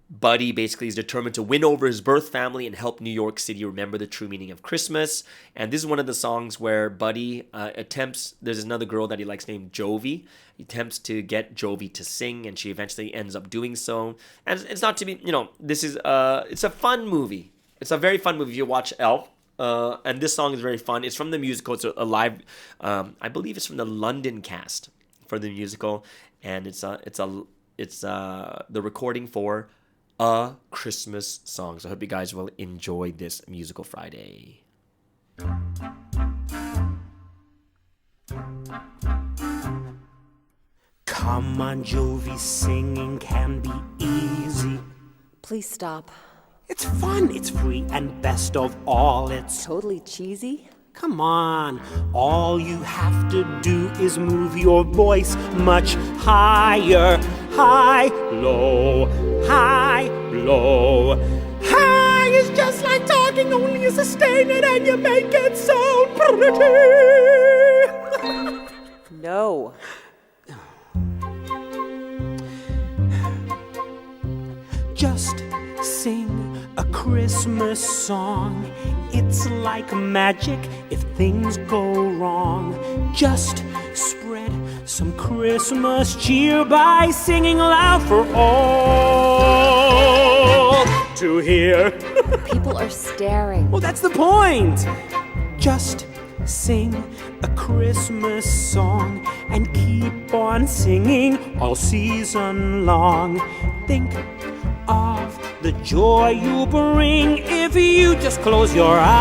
Buddy basically is determined to win over his birth family and help New York City remember the true meaning of Christmas. And this is one of the songs where Buddy there's another girl that he likes named Jovi. He attempts to get Jovi to sing, and she eventually ends up doing so. And it's not to be, this is, it's a fun movie. It's a very fun movie if you watch Elf. And this song is very fun. It's from the musical. It's a live, I believe it's from the London cast for the musical. And it's the recording for A Christmas Song. So I hope you guys will enjoy this musical Friday. Come on, Jovi, singing can be easy. Please stop. It's fun, it's free, and best of all, it's Totally cheesy? Come on, all you have to do is move your voice much higher. High, low, high, low. High is just like talking, only you sustain it and you make it sound pretty. No. Just sing a Christmas song. It's like magic if things go wrong. Just spread some Christmas cheer by singing loud for all to hear. People are staring. Well, that's the point. Just sing a Christmas song and keep on singing all season long. Think of the joy you bring if you just close your eyes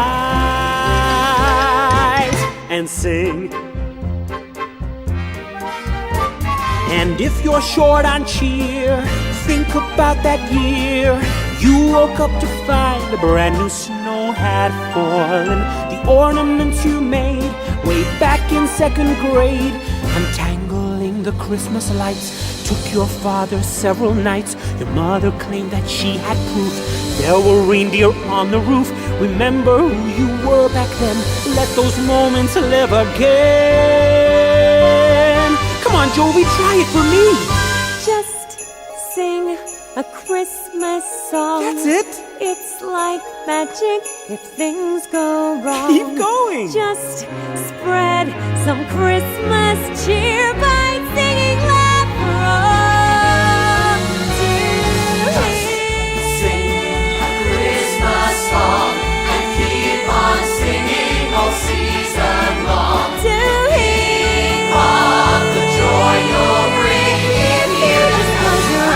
and sing. And if you're short on cheer, think about that year you woke up to find a brand new snow had fallen. The ornaments you made way back in second grade, untangling the Christmas lights, took your father several nights. Your mother claimed that she had proof. There were reindeer on the roof. Remember who you were back then. Let those moments live again. Come on, Jovi, try it for me. Just sing a Christmas song. That's it. It's like magic if things go wrong. Keep going. Just spread some Christmas cheer by singing loud for all to hear. Sing a Christmas song and keep on singing all season long. To hear Of the joy you'll bring if you just close your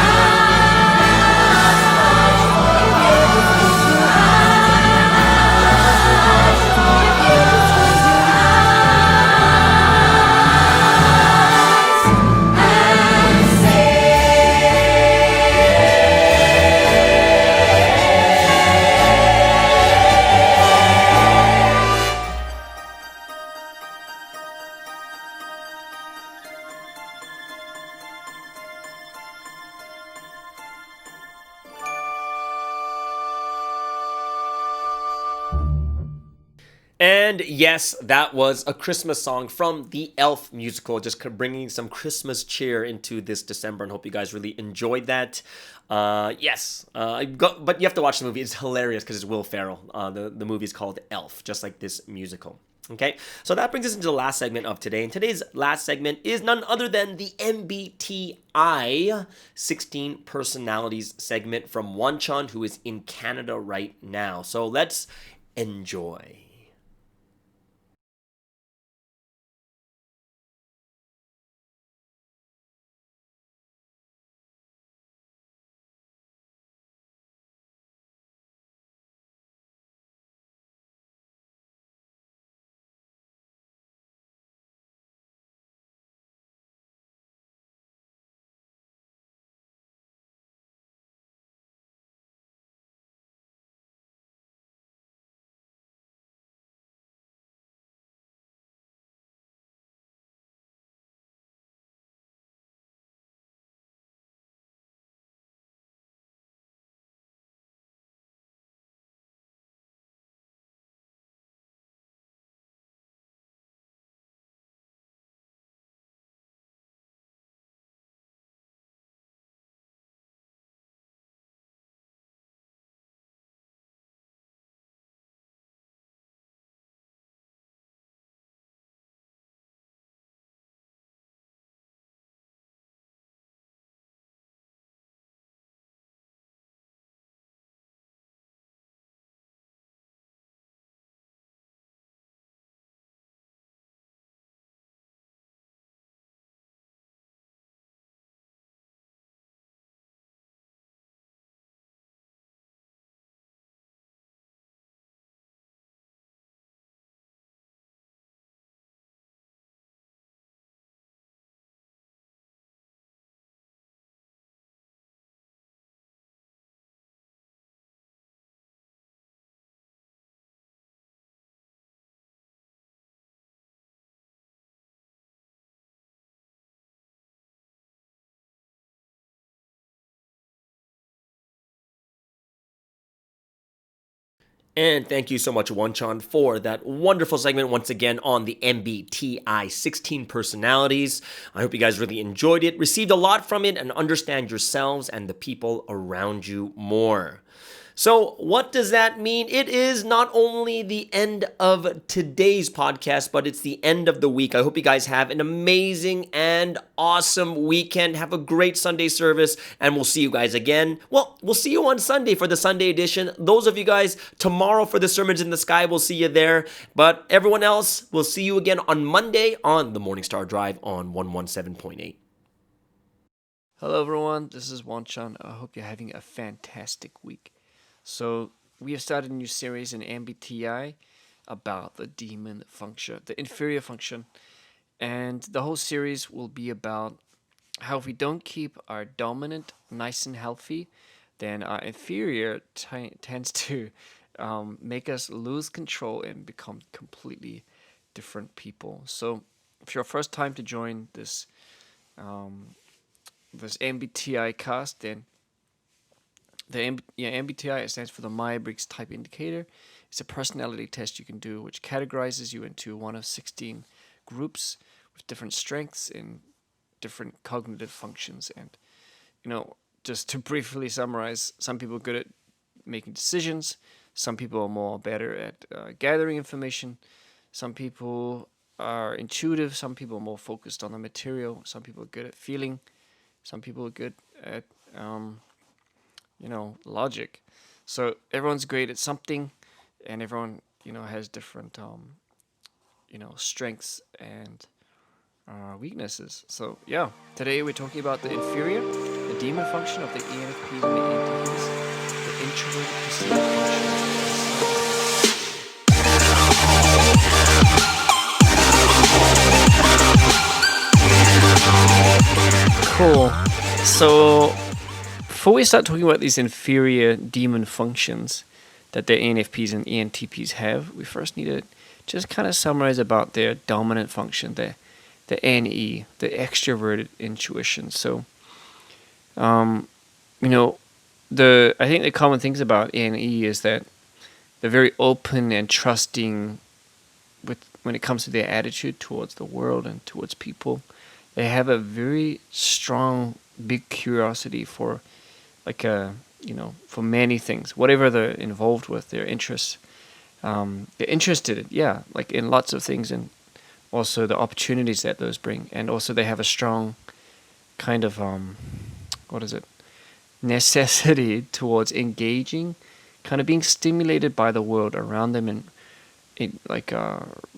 And yes, that was a Christmas song from the Elf musical, just bringing some Christmas cheer into this December, and hope you guys really enjoyed that. Yes, but you have to watch the movie. It's hilarious because it's Will Ferrell. The movie is called Elf, just like this musical. Okay, so that brings us into the last segment of today. And today's last segment is none other than the MBTI 16 Personalities segment from Wonchon, who is in Canada right now. So let's enjoy. And thank you so much, Wonchon, for that wonderful segment once again on the MBTI 16 personalities. I hope you guys really enjoyed it, received a lot from it, and understand yourselves and the people around you more. So, what does that mean? It is not only the end of today's podcast, but it's the end of the week. I hope you guys have an amazing and awesome weekend. Have a great Sunday service, and we'll see you guys again. Well, we'll see you on Sunday for the Sunday edition. Those of you guys tomorrow for the Sermons in the Sky, we'll see you there. But everyone else, we'll see you again on Monday on the Morning Star Drive on 117.8. Hello everyone, this is Wanchan. I hope you're having a fantastic week. So we have started a new series in MBTI about the demon function, the inferior function. And the whole series will be about how if we don't keep our dominant nice and healthy, then our inferior tends to make us lose control and become completely different people. So if you're first time to join this this MBTI cast, then the MBTI stands for the Myers-Briggs Type Indicator. It's a personality test you can do which categorizes you into one of 16 groups with different strengths and different cognitive functions. And, just to briefly summarize, some people are good at making decisions. Some people are more better at gathering information. Some people are intuitive. Some people are more focused on the material. Some people are good at feeling. Some people are good at logic. So everyone's great at something, and everyone, has different, strengths and weaknesses. So yeah, today we're talking about the inferior, the demon function of the ENFPs and the ENTPs, the introverted perceived function. Cool. So before we start talking about these inferior demon functions that the ENFPs and ENTPs have, we first need to just kind of summarize about their dominant function, the NE, the extroverted intuition. So, I think the common things about NE is that they're very open and trusting when it comes to their attitude towards the world and towards people. They have a very strong, big curiosity for, like for many things, whatever they're involved with, their interests. They're interested in, like in lots of things, and also the opportunities that those bring. And also they have a strong kind of necessity towards engaging, kind of being stimulated by the world around them, and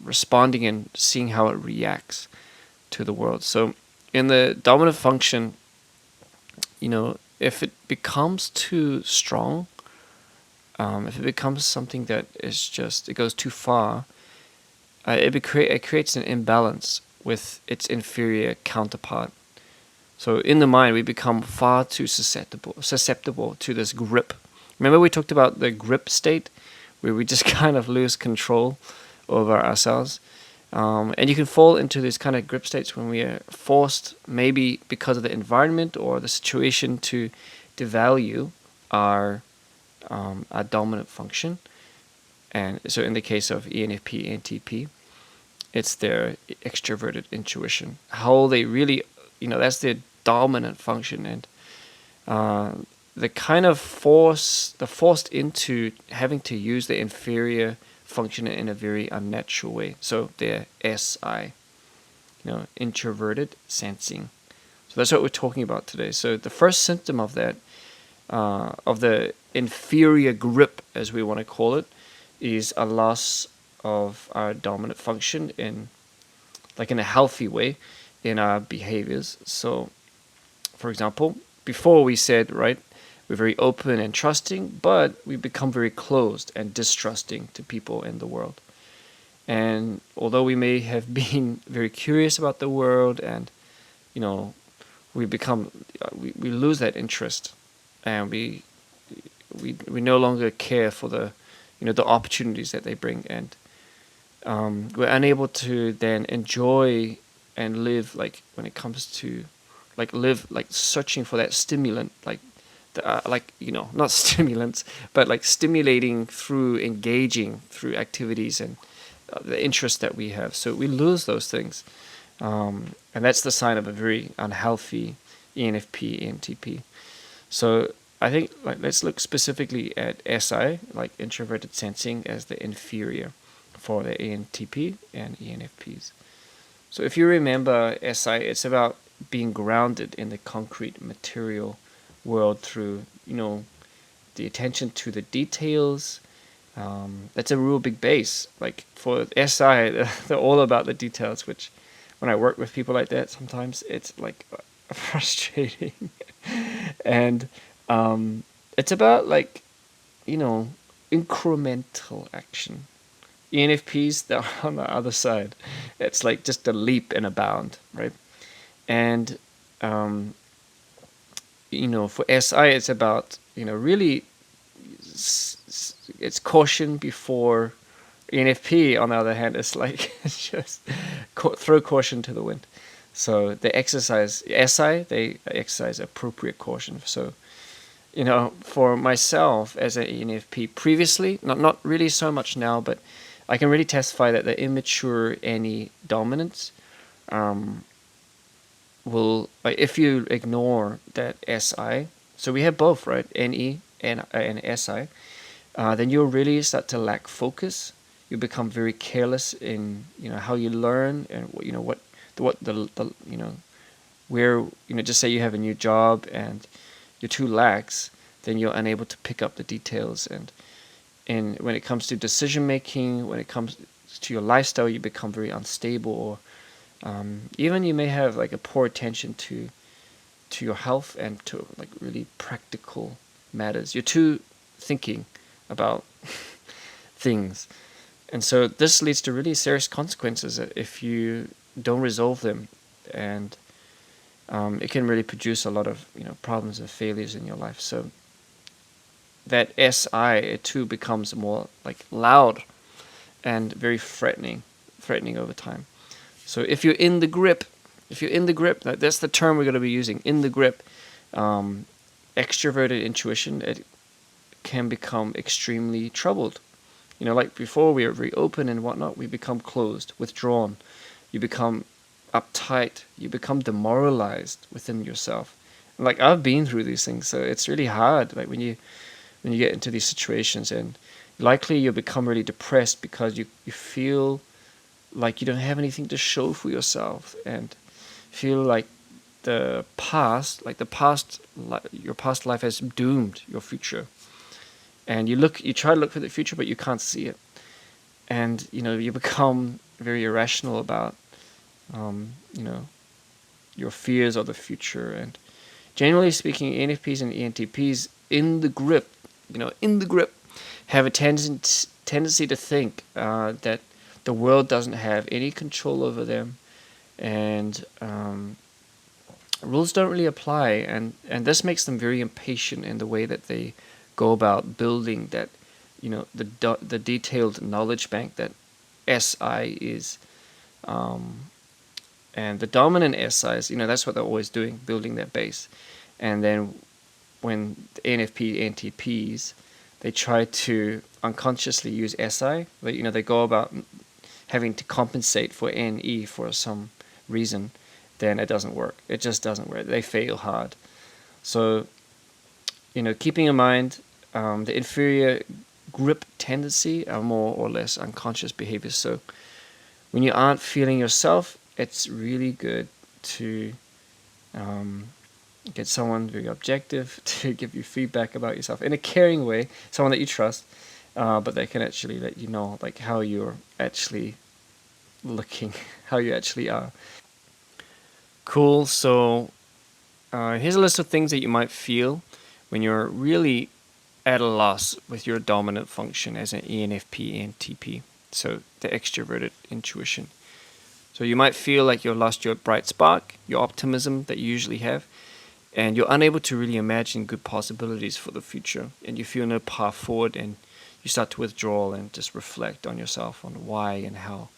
responding and seeing how it reacts to the world. So in the dominant function, if it becomes too strong, if it becomes something that is just, it goes too far, it creates an imbalance with its inferior counterpart. So in the mind, we become far too susceptible to this grip. Remember we talked about the grip state, where we just kind of lose control over ourselves. And you can fall into these kind of grip states when we are forced, maybe because of the environment or the situation, to devalue our dominant function. And so in the case of ENFP, NTP, it's their extroverted intuition. How they really, that's their dominant function. And the kind of forced into having to use the inferior function in a very unnatural way. So they're SI, introverted sensing. So that's what we're talking about today. So the first symptom of that, of the inferior grip, as we want to call it, is a loss of our dominant function in a healthy way in our behaviors. So, for example, before we said, right, we're very open and trusting, but we become very closed and distrusting to people in the world. And although we may have been very curious about the world, and we lose that interest, and we no longer care for the the opportunities that they bring, and we're unable to then enjoy and live, when it comes to live searching for that stimulant, not stimulants, but stimulating through engaging through activities and the interest that we have. So we lose those things, and that's the sign of a very unhealthy ENFP, ENTP. So I think let's look specifically at SI, introverted sensing, as the inferior for the ENTP and ENFPs. So if you remember SI, it's about being grounded in the concrete material world through the attention to the details. That's a real big base. For SI, they're all about the details, which when I work with people like that, sometimes it's frustrating. And it's about incremental action. ENFPs, they're on the other side. It's just a leap and a bound, right? And for SI, it's about really it's caution before. ENFP, on the other hand, is just throw caution to the wind. So they exercise appropriate caution. So for myself as an ENFP previously, not really so much now, but I can really testify that the immature NE dominance will, if you ignore that SI, so we have both, right, NE and SI, then you'll really start to lack focus. You become very careless in how you learn, and where just say you have a new job and you're too lax, then you're unable to pick up the details. And when it comes to decision making, when it comes to your lifestyle, you become very unstable, or even you may have a poor attention to your health and to really practical matters. You're too thinking about things. And so this leads to really serious consequences if you don't resolve them, and it can really produce a lot of problems and failures in your life. So that SI, it too becomes more loud and very threatening over time. So if you're in the grip, that's the term we're going to be using, in the grip, extroverted intuition, it can become extremely troubled. Like before we were very open and whatnot, we become closed, withdrawn. You become uptight. You become demoralized within yourself. Like I've been through these things, so it's really hard. Like when you get into these situations, and likely you'll become really depressed because you feel like you don't have anything to show for yourself, and feel like your past life has doomed your future. And you try to look for the future, but you can't see it. And you become very irrational about your fears of the future. And generally speaking, ENFPs and ENTPs in the grip have a tendency to think that the world doesn't have any control over them, and rules don't really apply, and this makes them very impatient in the way that they go about building that, the detailed knowledge bank that SI is, and the dominant SIs, that's what they're always doing, building their base. And then when the NFP, NTPs, they try to unconsciously use SI, but they go about having to compensate for NE for some reason, then it doesn't work. It just doesn't work. They fail hard. So, keeping in mind the inferior grip tendency are more or less unconscious behaviors. So when you aren't feeling yourself, it's really good to get someone very objective to give you feedback about yourself in a caring way, someone that you trust, but they can actually let you know like how you're actually looking, how you actually are. Cool. So here's a list of things that you might feel when you're really at a loss with your dominant function as an ENFP and TP. So the extroverted intuition. So you might feel like you've lost your bright spark, your optimism that you usually have, and you're unable to really imagine good possibilities for the future, and you feel no path forward, and you start to withdraw and just reflect on yourself, on why and how.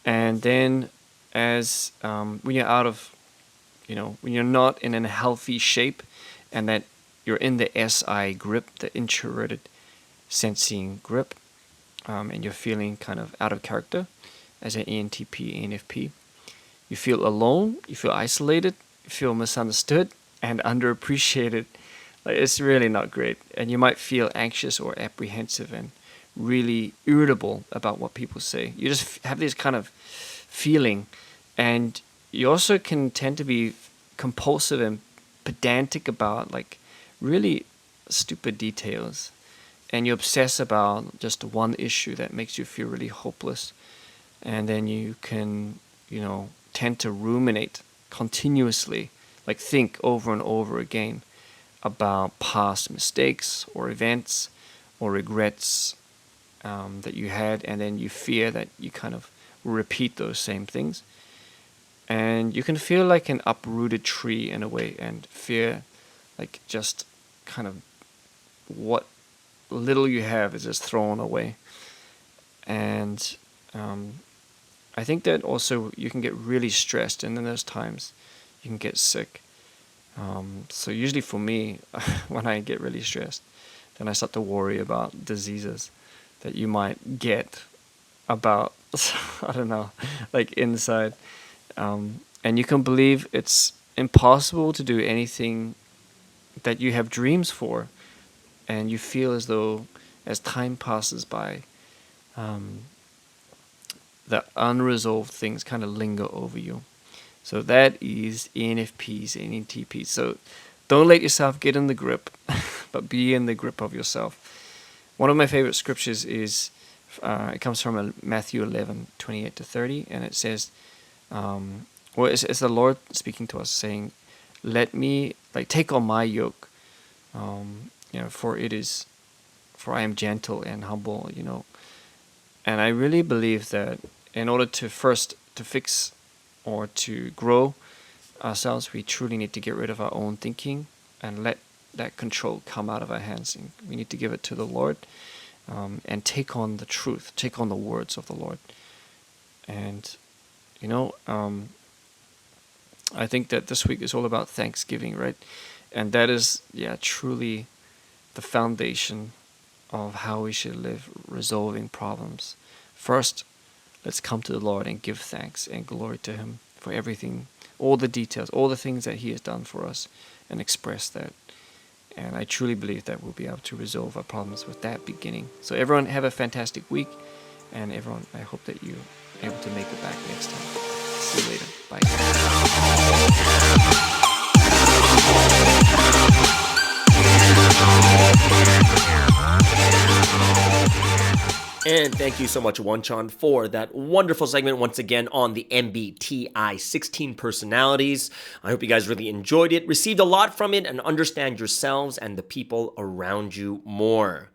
And then as when you're out of, when you're not in a healthy shape, and that you're in the SI grip, the introverted sensing grip, and you're feeling kind of out of character as an ENTP, ENFP, you feel alone, you feel isolated, you feel misunderstood and underappreciated. Like, it's really not great. And you might feel anxious or apprehensive and really irritable about what people say. You just have this kind of feeling, and you also can tend to be compulsive and pedantic about like really stupid details, and you obsess about just one issue that makes you feel really hopeless. And then you can tend to ruminate continuously, like think over and over again about past mistakes or events or regrets that you had, and then you fear that you kind of repeat those same things. And you can feel like an uprooted tree in a way, and fear like just kind of what little you have is just thrown away. And I think that also you can get really stressed, and in those times you can get sick. So usually for me, when I get really stressed, then I start to worry about diseases that you might get about, I don't know, like inside. And you can believe it's impossible to do anything that you have dreams for. And you feel as though as time passes by, the unresolved things kind of linger over you. So that is ENFPs and ENTPs. So don't let yourself get in the grip, but be in the grip of yourself. One of my favorite scriptures is, it comes from Matthew 11:28-30, and it says, it's the Lord speaking to us, saying, "Let me take on my yoke, for I am gentle and humble." And I really believe that in order to fix or to grow ourselves, we truly need to get rid of our own thinking and let that control come out of our hands. And we need to give it to the Lord, and take on the truth, take on the words of the Lord. And I think that this week is all about Thanksgiving, right? And that is truly the foundation of how we should live resolving problems. First, let's come to the Lord and give thanks and glory to Him for everything, all the details, all the things that He has done for us, and express that. And I truly believe that we'll be able to resolve our problems with that beginning. So everyone have a fantastic week, and everyone, I hope that you're able to make it back next time. See you later. And thank you so much, Wanchan, for that wonderful segment once again on the MBTI 16 personalities. I hope you guys really enjoyed it, received a lot from it, and understand yourselves and the people around you more.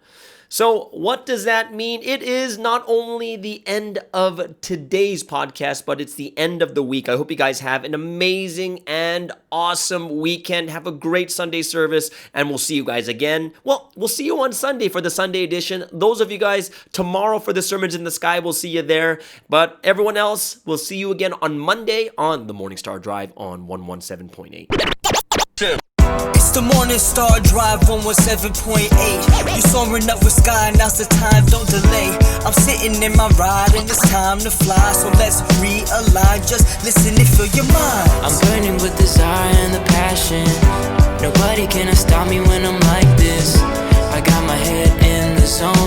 So what does that mean? It is not only the end of today's podcast, but it's the end of the week. I hope you guys have an amazing and awesome weekend. Have a great Sunday service, and we'll see you guys again. Well, we'll see you on Sunday for the Sunday edition. Those of you guys tomorrow for the Sermons in the Sky, we'll see you there. But everyone else, we'll see you again on Monday on the Morning Star Drive on 117.8. It's the Morning Star Drive 117.8. You soaring up with sky, now's the time, don't delay. I'm sitting in my ride and it's time to fly. So let's realign, just listen and fill your mind. I'm burning with desire and the passion. Nobody can stop me when I'm like this. I got my head in the zone.